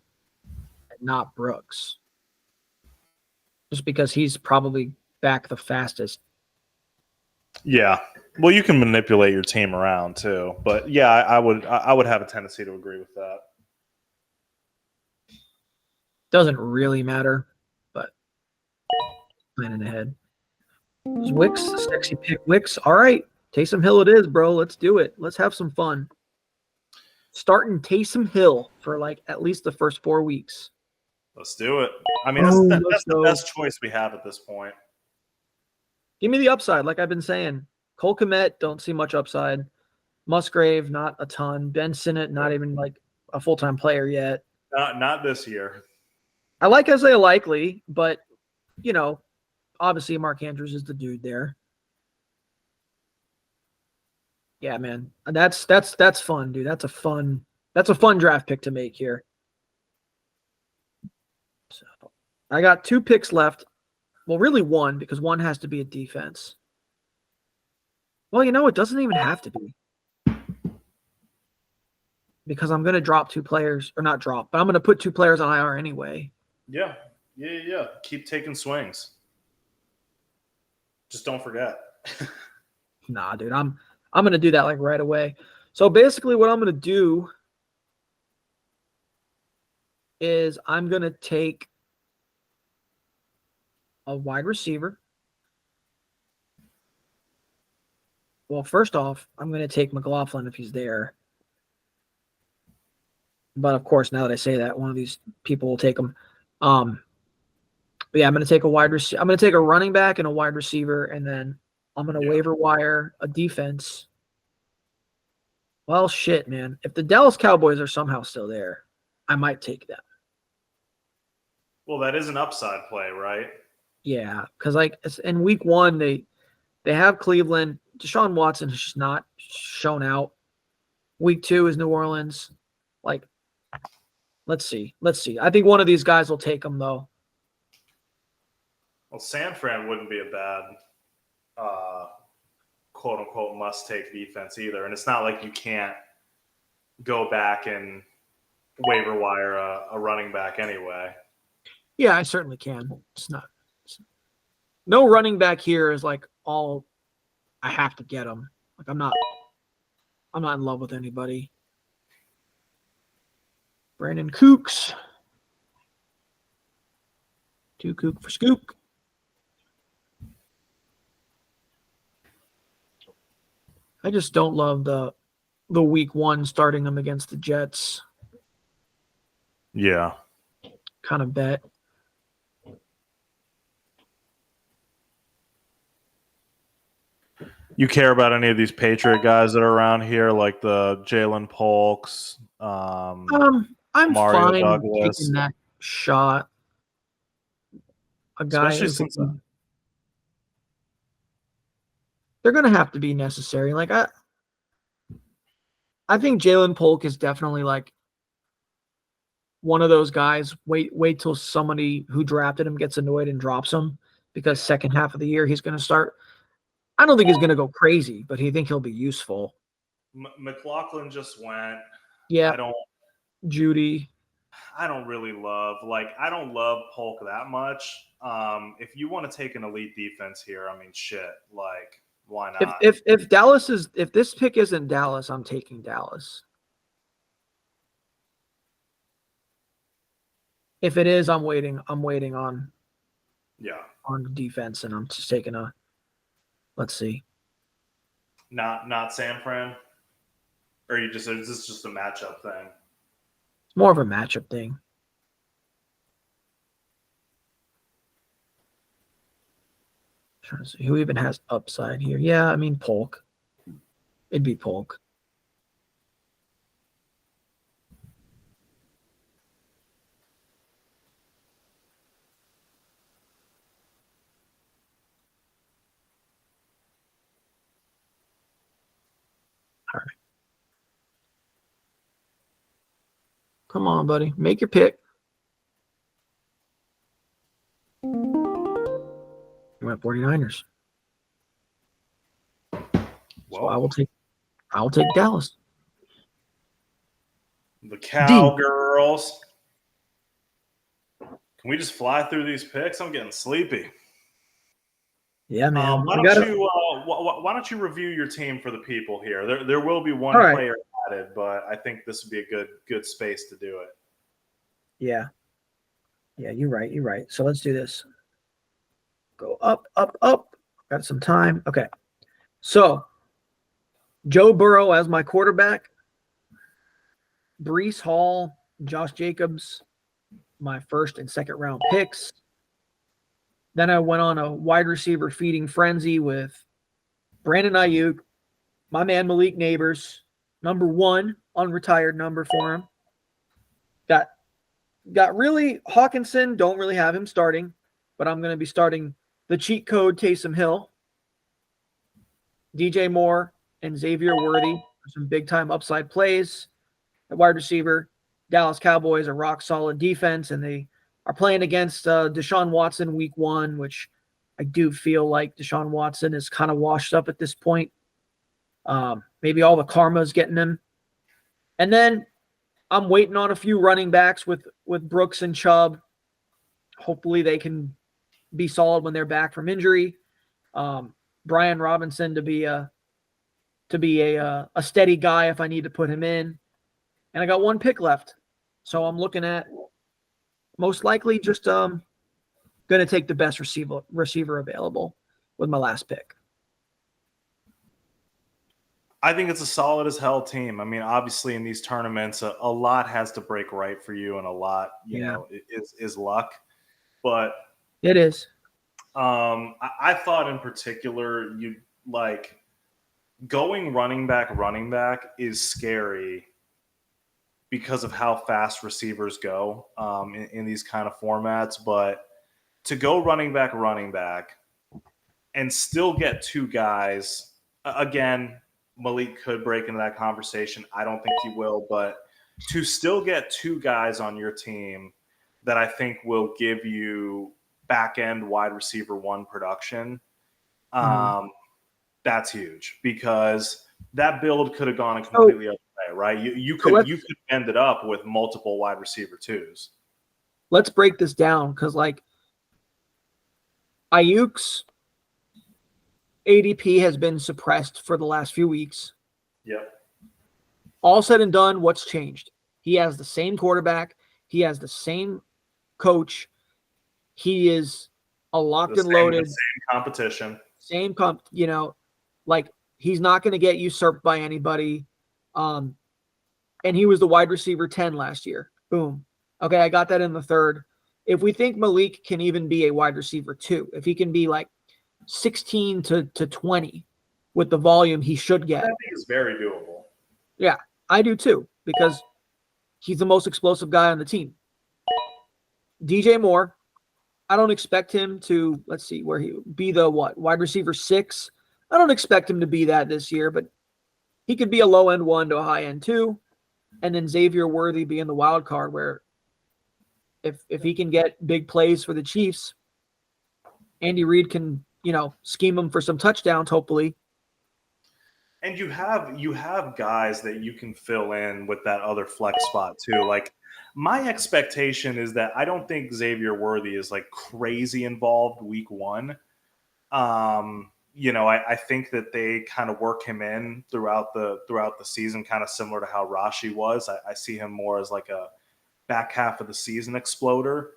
and not Brooks. Just because he's probably back the fastest. Yeah. Well, you can manipulate your team around too, but yeah, I would have a tendency to agree with that. Doesn't really matter, but planning ahead. Wicks, sexy pick. Wicks, all right. Taysom Hill it is, bro. Let's do it. Let's have some fun. Starting Taysom Hill for like at least the first 4 weeks. Let's do it. I mean, that's the best choice we have at this point. Give me the upside, like I've been saying. Cole Kmet, don't see much upside. Musgrave, not a ton. Ben Sinnott, not even like a full-time player yet. Not this year. I like Isaiah Likely, but, you know, obviously Mark Andrews is the dude there. Yeah, man. That's fun, dude. That's a fun draft pick to make here. So I got 2 picks left. Well, really 1, because 1 has to be a defense. Well, you know, it doesn't even have to be. Because I'm going to drop 2 players, or not drop, but I'm going to put 2 players on IR anyway. Yeah. Keep taking swings. Just don't forget. Nah, dude, I'm going to do that like right away. So basically what I'm going to do is I'm going to take a wide receiver. Well, first off, I'm going to take McLaughlin if he's there. But of course, now that I say that, one of these people will take him. But yeah, I'm going to take a wide receiver. I'm going to take a running back and a wide receiver, and then I'm going to waiver wire a defense. Well, shit, man. If the Dallas Cowboys are somehow still there, I might take them. Well, that is an upside play, right? Yeah, because like in week 1, they have Cleveland. Deshaun Watson has just not shown out. Week 2 is New Orleans. Like, let's see. I think one of these guys will take them, though. Well, San Fran wouldn't be a bad quote-unquote must-take defense either. And it's not like you can't go back and waiver wire a running back anyway. Yeah, I certainly can. No running back here is like all I have to get them. Like I'm not in love with anybody. Brandon Cooks. 2 Cook for Scoop. I just don't love the week 1 starting them against the Jets. Yeah. Kind of bet. You care about any of these Patriot guys that are around here, like the Jalen Polks? I'm Mario fine Douglas. taking that shot. A guy Especially who since they're going to have to be necessary. Like I think Jalen Polk is definitely like one of those guys. Wait till somebody who drafted him gets annoyed and drops him, because second half of the year he's going to start. I don't think he's going to go crazy, but I think he'll be useful. McLaughlin just went. Yeah. Judy. I don't really love Polk that much. If you want to take an elite defense here, I mean, shit, like why not? If Dallas is, if this pick isn't Dallas, I'm taking Dallas. If it is, I'm waiting on defense, and I'm just taking a. Let's see. Not San Fran, or is this just a matchup thing? It's more of a matchup thing. Trying to see who even has upside here. Yeah, I mean Polk. It'd be Polk. All right. Come on, buddy. Make your pick. You went 49ers. So I will take Dallas. The Cowgirls. Can we just fly through these picks? I'm getting sleepy. Yeah, man. Why don't you review your team for the people here? There will be one player added, but I think this would be a good space to do it. Yeah. Yeah, you're right. You're right. So let's do this. Go up, up, up. Got some time. Okay. So Joe Burrow as my quarterback. Breece Hall, Josh Jacobs, my first and second round picks. Then I went on a wide receiver feeding frenzy with Brandon Ayuk, my man Malik Neighbors, number 1 unretired number for him. Got really Hawkinson, don't really have him starting, but I'm going to be starting the cheat code Taysom Hill, DJ Moore, and Xavier Worthy for some big time upside plays. At wide receiver, Dallas Cowboys are rock solid defense, and they are playing against Deshaun Watson week 1, which I do feel like Deshaun Watson is kind of washed up at this point. Maybe all the karma is getting him. And then I'm waiting on a few running backs with Brooks and Chubb. Hopefully they can be solid when they're back from injury. Brian Robinson to be a steady guy if I need to put him in. And I got one pick left. So I'm looking at most likely just going to take the best receiver available with my last pick. I think it's a solid as hell team. I mean, obviously in these tournaments, a lot has to break right for you, and a lot, you know, is luck. But it is. I thought in particular, you like going running back is scary because of how fast receivers go in these kind of formats. But to go running back and still get 2 guys, again, Malik could break into that conversation. I don't think he will, but to still get 2 guys on your team that I think will give you back-end wide receiver 1 production, that's huge, because that build could have gone a completely other way, right? You could have ended up with multiple wide receiver 2s. Let's break this down, because like Ayuk's ADP has been suppressed for the last few weeks. Yep. All said and done, what's changed? He has the same quarterback. He has the same coach. He is a locked and loaded. Same competition. Like he's not going to get usurped by anybody. And he was the wide receiver 10 last year. Boom. Okay, I got that in the third. If we think Malik can even be a wide receiver 2, if he can be like 16 to 20 with the volume he should get, I think it's very doable. Yeah, I do too, because he's the most explosive guy on the team. DJ Moore, I don't expect him to, let's see, where he be the wide receiver 6. I don't expect him to be that this year, but he could be a low end 1 to a high end 2. And then Xavier Worthy being the wild card, where if he can get big plays for the Chiefs, Andy Reid can, scheme him for some touchdowns, hopefully. And you have guys that you can fill in with that other flex spot too. Like, my expectation is that I don't think Xavier Worthy is like crazy involved week 1. I think that they kind of work him in throughout the season, kind of similar to how Rashi was. I see him more as like a back half of the season exploder.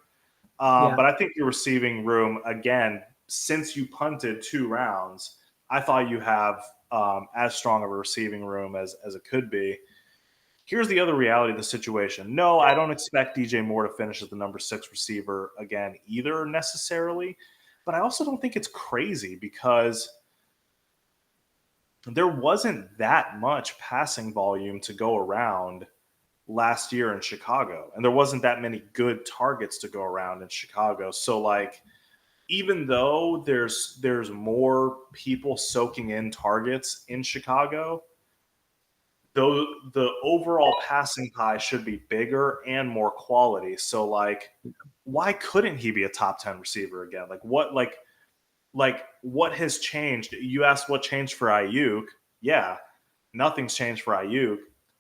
But I think your receiving room, again, since you punted 2 rounds, I thought you have as strong of a receiving room as it could be. Here's the other reality of the situation. No, I don't expect DJ Moore to finish as the number 6 receiver again either necessarily, but I also don't think it's crazy because there wasn't that much passing volume to go around last year in Chicago, and there wasn't that many good targets to go around in Chicago. So like, even though there's more people soaking in targets in Chicago, though the overall passing pie should be bigger and more quality. So like, why couldn't he be a top 10 receiver again? Like what has changed? You asked what changed for Ayuk. Yeah, nothing's changed for Ayuk.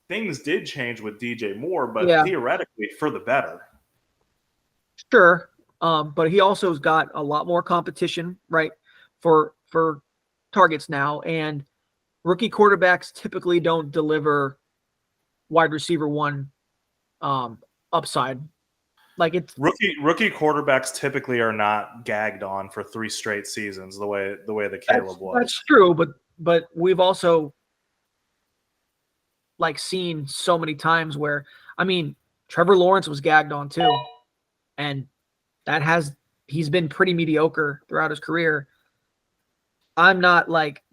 Things did change with DJ Moore, but Yeah. theoretically for the better. Sure. But he also has got a lot more competition, right? For targets now. And rookie quarterbacks typically don't deliver wide receiver one upside. Like it's rookie quarterbacks typically are not gagged on for 3 straight seasons the way that Caleb was. That's true, but we've also like seen so many times where, I mean, Trevor Lawrence was gagged on too, and he's been pretty mediocre throughout his career. I'm not like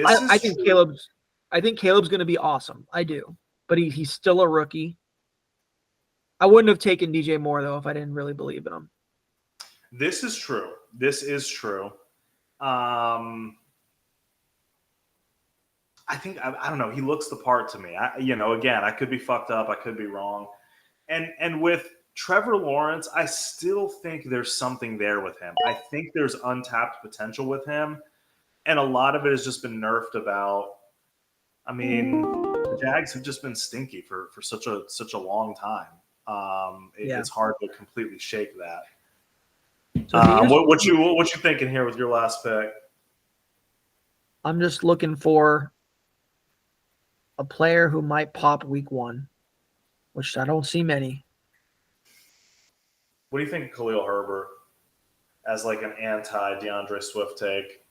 I think Caleb's going to be awesome. I do, but he's still a rookie. I wouldn't have taken DJ Moore though if I didn't really believe in him. This is true. I think I don't know. He looks the part to me. Again, I could be fucked up. I could be wrong. And with Trevor Lawrence, I still think there's something there with him. I think there's untapped potential with him, and a lot of it has just been nerfed about. I mean, the Jags have just been stinky for such a long time. It's hard to completely shake that. So what you thinking here with your last pick? I'm just looking for a player who might pop week 1, which I don't see many. What do you think of Khalil Herbert as like an anti-DeAndre Swift take?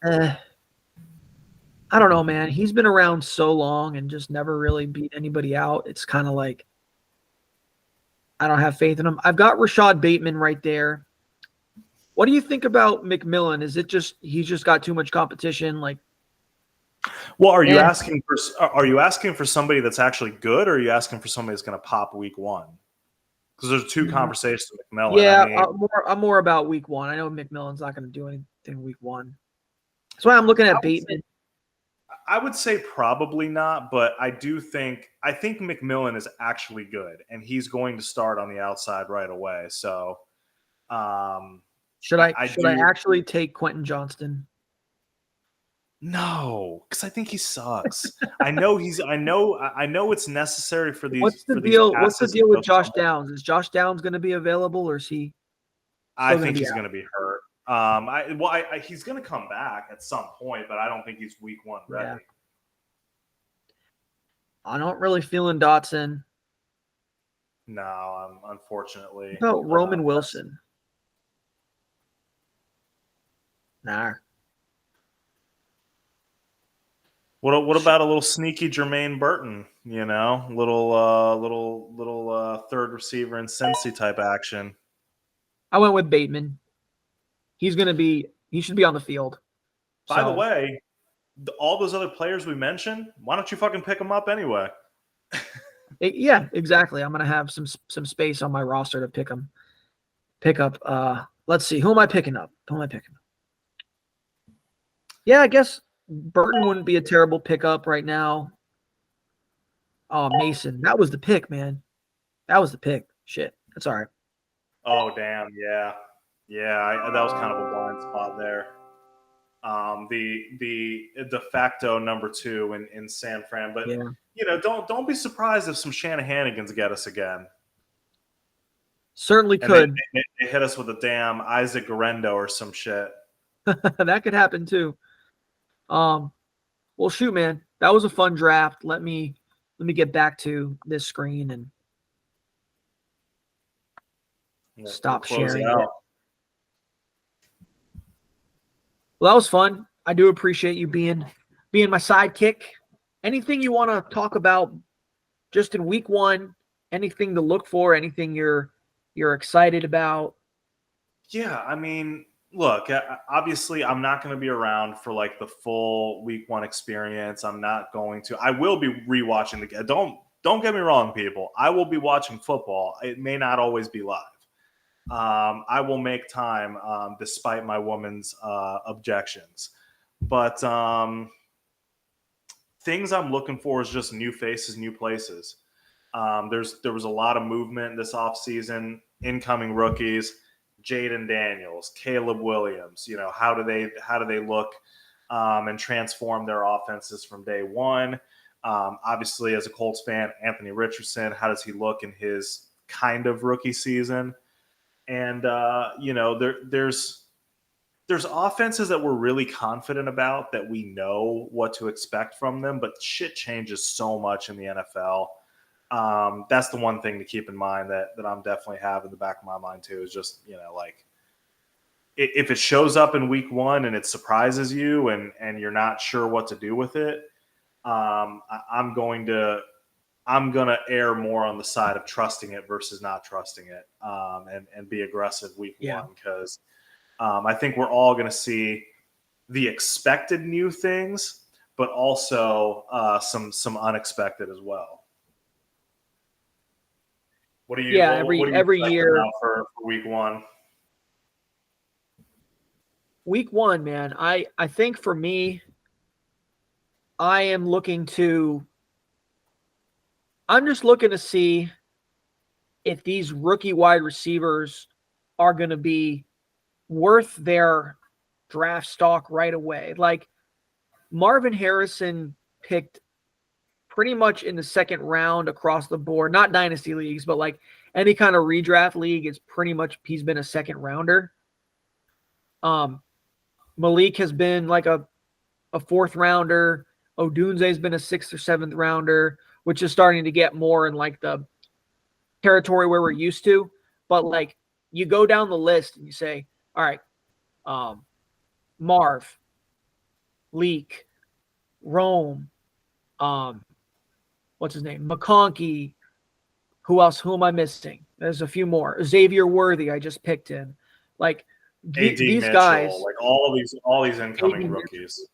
I don't know, man. He's been around so long and just never really beat anybody out. It's kind of like I don't have faith in him. I've got Rashad Bateman right there. What do you think about McMillan? Is it just he's just got too much competition? Like, well, are you asking for somebody that's actually good, or are you asking for somebody that's going to pop week 1? Because there's 2 conversations with McMillan. Yeah, I'm more about week 1. I know McMillan's not going to do anything week 1. That's why I'm looking at Bateman. I would say probably not, but I think McMillan is actually good, and he's going to start on the outside right away. So, should I actually take Quentin Johnston? No, because I think he sucks. I know it's necessary for these. What's the deal? What's the deal with Josh Downs? Is Josh Downs going to be available, or is he? I think he's going to be hurt. He's going to come back at some point, but I don't think he's week 1 ready. Yeah. I don't really feel in Dotson. No, unfortunately. What about Roman Wilson? Nah. What about a little sneaky Jermaine Burton? Little third receiver in Cincy type action. I went with Bateman. He should be on the field. By the way, all those other players we mentioned, why don't you fucking pick them up anyway? Yeah, exactly. I'm gonna have some space on my roster to pick up. Let's see, who am I picking up? Yeah, I guess Burton wouldn't be a terrible pickup right now. Oh, Mason, that was the pick, man. That was the pick. Shit, that's all right. Oh damn, yeah. That was kind of a blind spot there. The de facto number 2 in San Fran, but don't be surprised if some Shanahanigans get us again. Certainly could. They hit us with a damn Isaac Garendo or some shit. That could happen too. Well, shoot, man, that was a fun draft. Let me get back to this screen and stop sharing it. Well, that was fun. I do appreciate you being my sidekick. Anything you want to talk about just in week 1? Anything to look for? Anything you're excited about? Yeah, I mean, look, obviously I'm not going to be around for like the full week 1 experience. I'm not going to. I will be rewatching the game. Don't get me wrong, people. I will be watching football. It may not always be live. I will make time despite my woman's objections. But things I'm looking for is just new faces, new places. There was a lot of movement this offseason, incoming rookies, Jaden Daniels, Caleb Williams. You know, how do they look and transform their offenses from day one? Obviously, as a Colts fan, Anthony Richardson, how does he look in his kind of rookie season? And there's offenses that we're really confident about that we know what to expect from them, but shit changes so much in the NFL. That's the one thing to keep in mind that I'm definitely have in the back of my mind too, is just, like if it shows up in week one and it surprises you and you're not sure what to do with it, I'm going to err more on the side of trusting it versus not trusting it, and be aggressive week one, because I think we're all going to see the expected new things, but also some unexpected as well. What are you? Yeah, what are you every expecting year now for week one? Week one, man. I think for me, I'm just looking to see if these rookie wide receivers are going to be worth their draft stock right away. Like Marvin Harrison picked pretty much in the second round across the board, not dynasty leagues, but like any kind of redraft league, it's pretty much he's been a second rounder. Malik has been like a fourth rounder. Odunze's been a sixth or seventh rounder, which is starting to get more in like the territory where we're used to. But like you go down the list and you say, all right, Marv, Leak, Rome, what's his name? McConkey. Who else? Who am I missing? There's a few more. Xavier Worthy, I just picked him. Like these Mitchell, guys, like all these incoming rookies.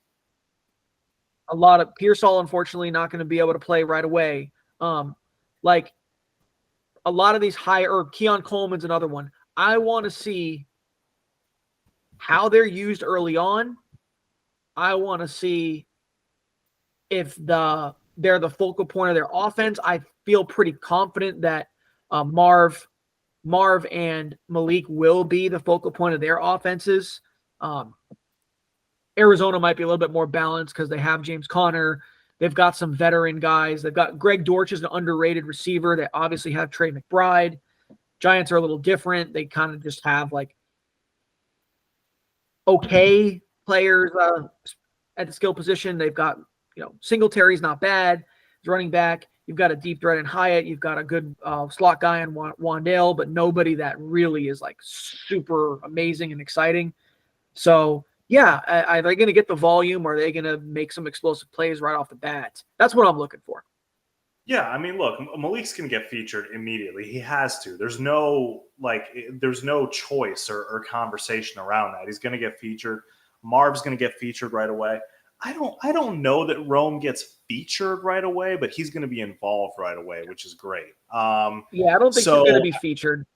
A lot of Pearsall, unfortunately, not going to be able to play right away. Like a lot of these higher, Keon Coleman's another one. I want to see how they're used early on. I want to see if they're the focal point of their offense. I feel pretty confident that Marv and Malik will be the focal point of their offenses. Arizona might be a little bit more balanced because they have James Conner. They've got some veteran guys. They've got Greg Dortch is an underrated receiver. They obviously have Trey McBride. Giants are a little different. They kind of just have like okay players at the skill position. They've got, Singletary's not bad. He's running back. You've got a deep threat in Hyatt. You've got a good slot guy in Wandale, but nobody that really is like super amazing and exciting. So, yeah, are they going to get the volume? Or are they going to make some explosive plays right off the bat? That's what I'm looking for. Yeah, I mean, look, Malik's going to get featured immediately. He has to. There's no choice or conversation around that. He's going to get featured. Marv's going to get featured right away. I don't know that Rome gets featured right away, but he's going to be involved right away, which is great. I don't think he's going to be featured.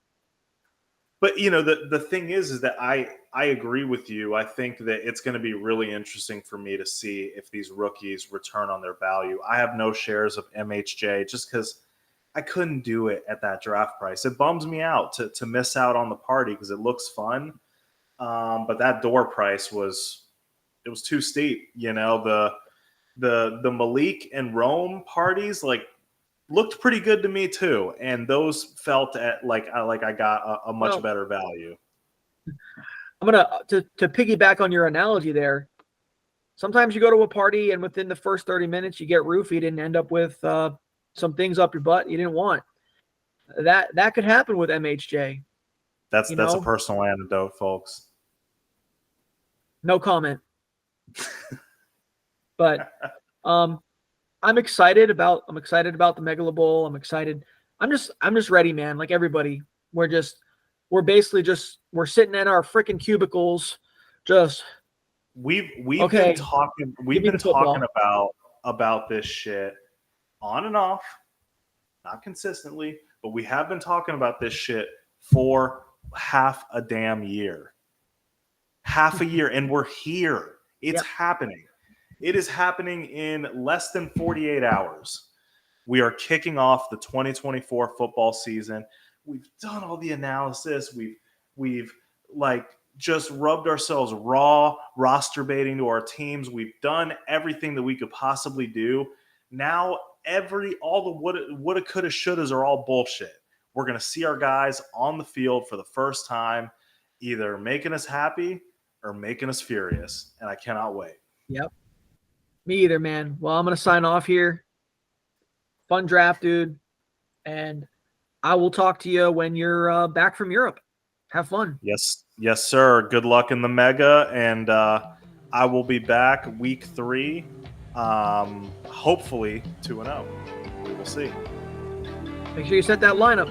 But the thing is that I agree with you. I think that it's going to be really interesting for me to see if these rookies return on their value. I have no shares of MHJ just because I couldn't do it at that draft price. It bums me out to miss out on the party because it looks fun, but that door price was too steep. The Malik and Rome parties looked pretty good to me too, and those felt like I got a much better value. I'm gonna to piggyback on your analogy there. Sometimes you go to a party and within the first 30 minutes you get roofied and end up with some things up your butt you didn't want. That could happen with MHJ. That's a personal anecdote, folks. No comment. But I'm excited about the MEGALABOWL. I'm excited. I'm just ready, man. Like everybody, we're sitting in our freaking cubicles. We've been talking about this shit on and off, not consistently, but we have been talking about this shit for half a damn year. Half a year, and we're here. It's happening. It is happening in less than 48 hours. We are kicking off the 2024 football season. We've done all the analysis. We've like just rubbed ourselves raw roster baiting to our teams. We've done everything that we could possibly do. Now all the woulda, coulda, shouldas are all bullshit. We're going to see our guys on the field for the first time, either making us happy or making us furious. And I cannot wait. Yep. Me either, man. Well, I'm going to sign off here. Fun draft, dude. And I will talk to you when you're back from Europe. Have fun. Yes, sir. Good luck in the Mega. And I will be back week 3, hopefully 2-0. We will see. Make sure you set that lineup.